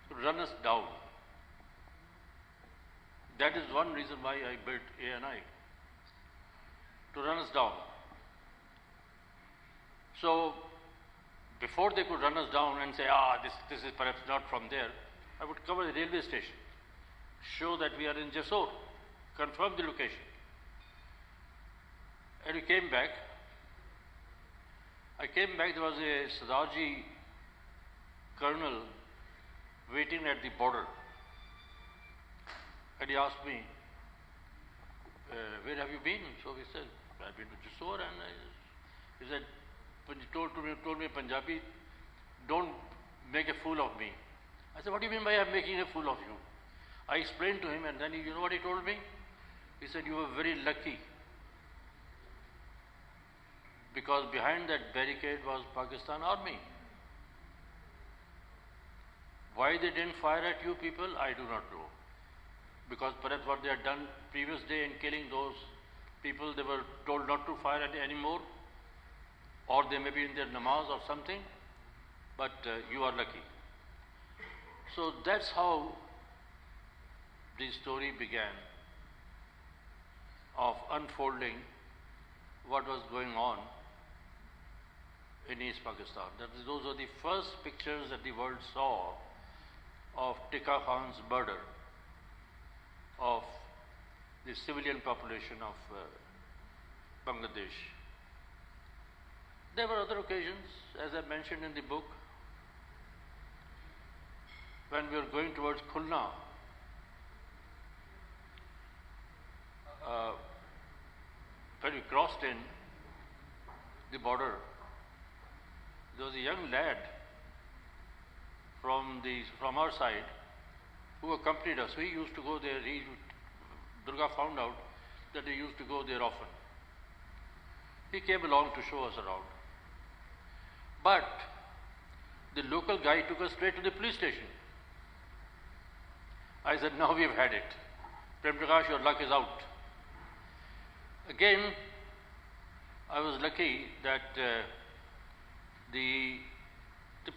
to run us down. That is one reason why I built ANI, to run us down. So, before they could run us down and say, this is perhaps not from there, I would cover the railway station, show that we are in Jessore, confirm the location. And we came back. I came back, there was a Sardaji colonel waiting at the border. And he asked me, where have you been? So we said, I've been to Jessore, and he said, told me Punjabi, don't make a fool of me. I said, what do you mean by I'm making a fool of you? I explained to him, and then you know what he told me? He said, you were very lucky because behind that barricade was Pakistan army. Why they didn't fire at you people, I do not know. Because perhaps what they had done previous day in killing those people, they were told not to fire at anymore, or they may be in their namaz or something, but you are lucky. So that's how the story began of unfolding what was going on in East Pakistan. Those were the first pictures that the world saw of Tika Khan's murder of the civilian population of Bangladesh. There were other occasions, as I mentioned in the book, when we were going towards Khulna. When we crossed in the border, there was a young lad from our side who accompanied us. He used to go there. Durga found out that he used to go there often. He came along to show us around. But the local guy took us straight to the police station. I said, now we've had it. Prem Prakash, your luck is out. Again, I was lucky that the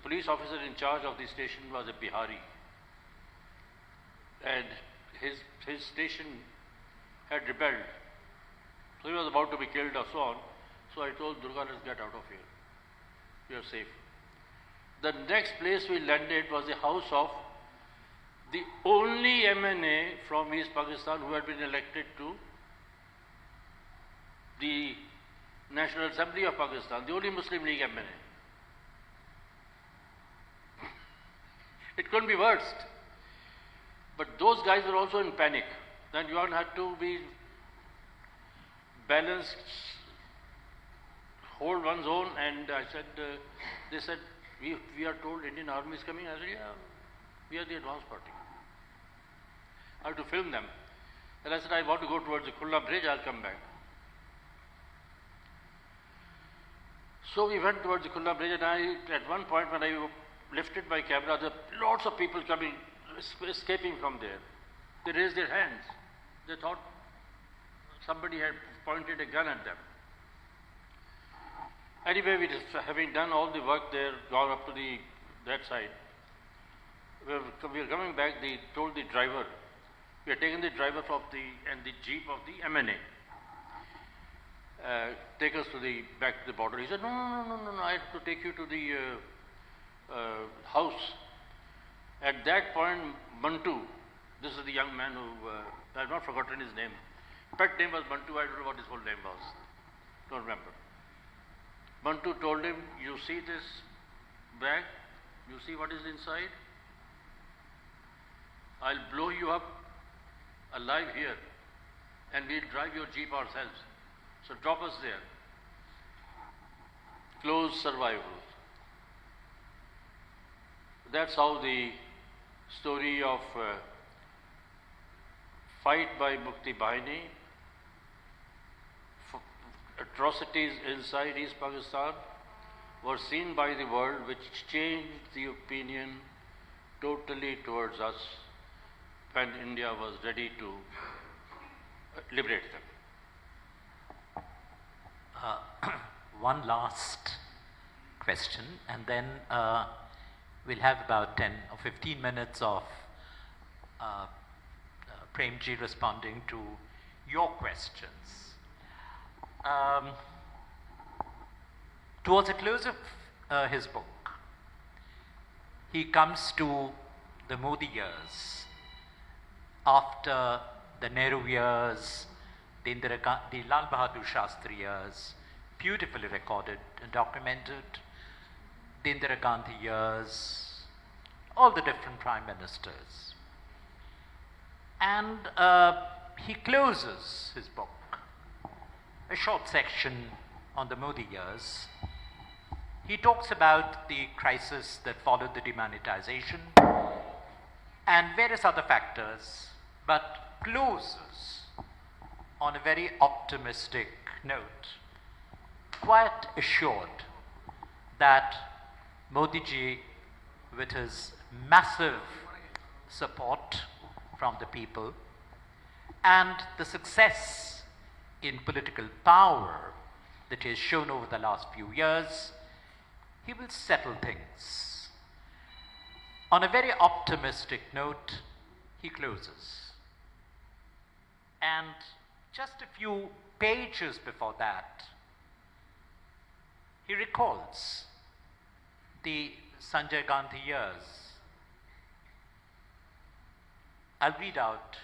police officer in charge of the station was a Bihari. And his station had rebelled. So he was about to be killed or so on. So I told Durga, let's get out of here. We are safe. The next place we landed was the house of the only MNA from East Pakistan who had been elected to the National Assembly of Pakistan, the only Muslim League MNA. It couldn't be worse. But those guys were also in panic. Then you all had to be balanced, hold one's own, and I said, they said, we are told Indian Army is coming. I said, yeah, we are the advance party. I have to film them. And I said, I want to go towards the Khulna bridge, I'll come back. So we went towards the Khulna bridge, and at one point when I lifted my camera, there were lots of people coming, escaping from there. They raised their hands. They thought somebody had pointed a gun at them. Anyway, having done all the work there, gone up to that side, we were coming back, they told the driver We had taken the driver and the jeep of the MNA. Take us back to the border. He said, no, I have to take you to the house. At that point, Bantu, this is the young man who, I have not forgotten his name. Pet name was Bantu, I don't know what his whole name was. Don't remember. Bantu told him, you see this bag? You see what is inside? I'll blow you up alive here and we'll drive your jeep ourselves. So drop us there. Close survival. That's how the story of fight by Mukti Bahini, atrocities inside East Pakistan were seen by the world, which changed the opinion totally towards us when India was ready to liberate them. One last question, and then we'll have about 10 or 15 minutes of Premji responding to your questions. Towards the close of his book, he comes to the Modi years, after the Nehru years, the Lal Bahadur Shastri years, beautifully recorded and documented, the Indira Gandhi years, all the different prime ministers. And he closes his book, a short section on the Modi years. He talks about the crisis that followed the demonetization and various other factors, but closes on a very optimistic note, quite assured that Modi ji, with his massive support from the people and the success in political power that he has shown over the last few years, he will settle things. On a very optimistic note, he closes. And just a few pages before that, he recalls the Sanjay Gandhi years. I'll read out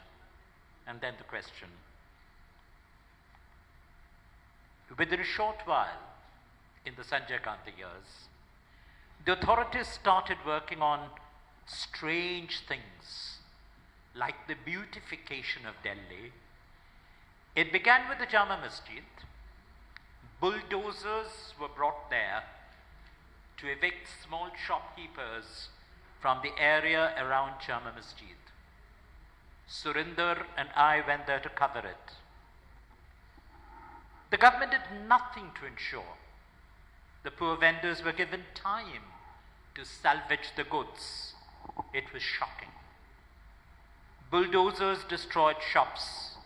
and then the question. Within a short while, in the Sanjay Gandhi years, the authorities started working on strange things like the beautification of Delhi. It began with the Jama Masjid. Bulldozers were brought there to evict small shopkeepers from the area around Jama Masjid. Surinder and I went there to cover it. The government did nothing to ensure the poor vendors were given time to salvage the goods. It was shocking. Bulldozers destroyed shops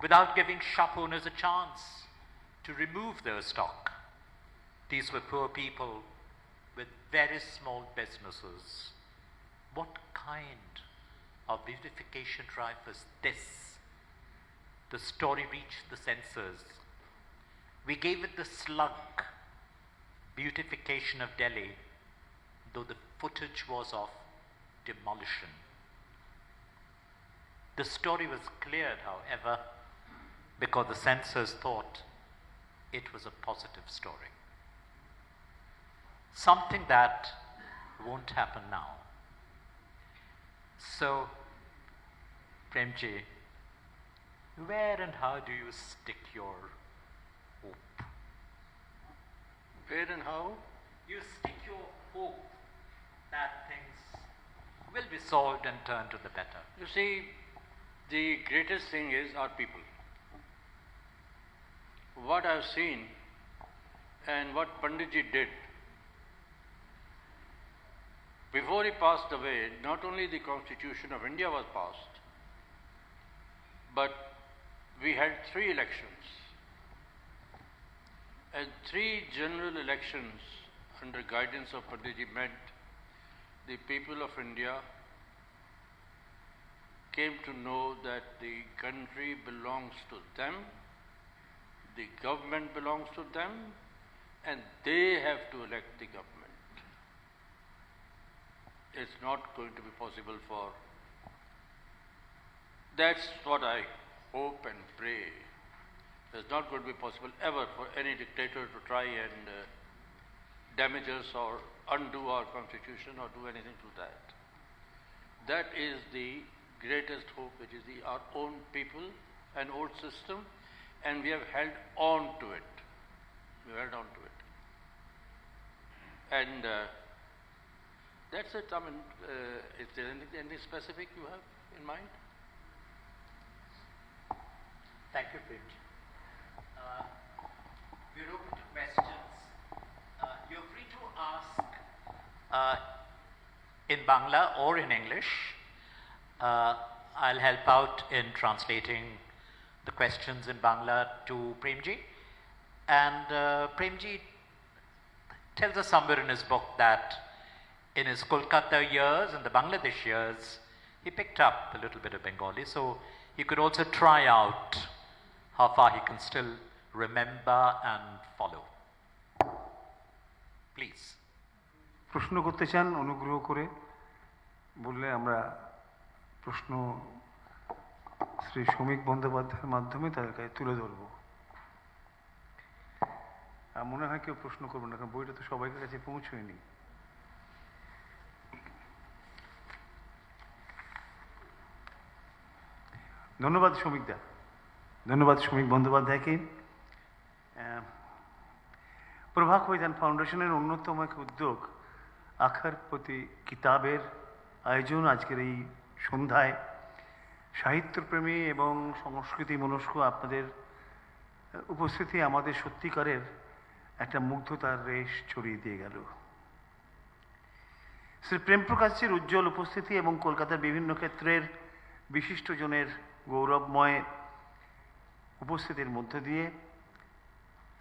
without giving shop owners a chance to remove their stock. These were poor people with very small businesses. What kind of beautification drive was this? The story reached the censors. We gave it the slug, beautification of Delhi, though the footage was of demolition. The story was cleared, however, because the censors thought it was a positive story. Something that won't happen now. So, Premji, where and how do you stick your hope? Where and how? You stick your hope that things will be solved and turn to the better. You see, the greatest thing is our people. What I've seen and what Panditji did, before he passed away, not only the Constitution of India was passed, but we had 3 elections. And 3 general elections under guidance of Panditji meant the people of India came to know that the country belongs to them, the government belongs to them, and they have to elect the government. It's not going to be possible for. That's what I hope and pray. It's not going to be possible ever for any dictator to try and damage us or undo our constitution or do anything to that. That is the greatest hope, which is our own people, an old system, and we have held on to it. We held on to it. And that's it. I mean, is there anything specific you have in mind? Thank you, Prem. We're open to questions. You're free to ask in Bangla or in English. I'll help out in translating the questions in Bangla to Premji. And Premji tells us somewhere in his book that in his Kolkata years and the Bangladesh years, he picked up a little bit of Bengali. So he could also try out how far he can still remember and follow. Please. প্রশ্ন করতে চান অনুগ্রহ করে বললে আমরা প্রশ্ন শ্রী শ্রমিক বন্দ্যোপাধ্যায়ের মাধ্যমে তাদের কাছে তুলে ধরব। আর মনে হয় কেউ প্রশ্ন করবো না, কারণ বইটা তো সবাইকার কাছে পৌঁছয়নি। ধন্যবাদ শ্রমিকদা, ধন্যবাদ শ্রমিক বন্দ্যোপাধ্যায়কে। প্রভা খৈতান ফাউন্ডেশনের অন্যতম এক উদ্যোগ আখার প্রতি কিতাবের আয়োজন। আজকের এই সন্ধ্যায় সাহিত্যপ্রেমী এবং সংস্কৃতি মনস্ক আপনাদের উপস্থিতি আমাদের সত্যিকারের একটা মুগ্ধতার রেশ ছড়িয়ে দিয়ে গেল। শ্রী প্রেম প্রকাশের উজ্জ্বল উপস্থিতি এবং কলকাতার বিভিন্ন ক্ষেত্রের বিশিষ্টজনের গৌরবময় উপস্থিতির মধ্য দিয়ে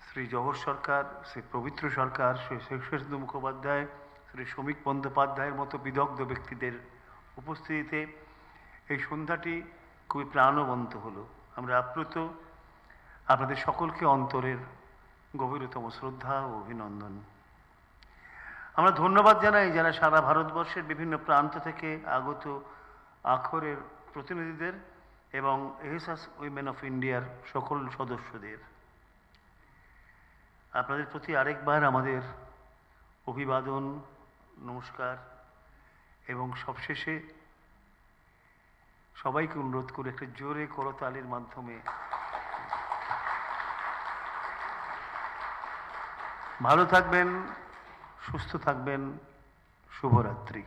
শ্রী জহর সরকার, শ্রী পবিত্র সরকার, শ্রী শেষেন্দু মুখোপাধ্যায়, শ্রী শ্রমিক বন্দ্যোপাধ্যায়ের মতো বিদগ্ধ ব্যক্তিদের উপস্থিতিতে এই সন্ধ্যাটি খুবই প্রাণবন্ত হলো। আমরা আপ্লুত। আপনাদের সকলকে অন্তরের গভীরতম শ্রদ্ধা ও অভিনন্দন। আমরা ধন্যবাদ জানাই যারা সারা ভারতবর্ষের বিভিন্ন প্রান্ত থেকে আগত আখরের প্রতিনিধিদের এবং এহসাস উইমেন অফ ইন্ডিয়ার সকল সদস্যদের। আপনাদের প্রতি আরেকবার আমাদের অভিবাদন, নমস্কার এবং সবশেষে সবাইকে অনুরোধ করে একটা জোরে করতালির মাধ্যমে ভালো থাকবেন, সুস্থ থাকবেন। শুভরাত্রি।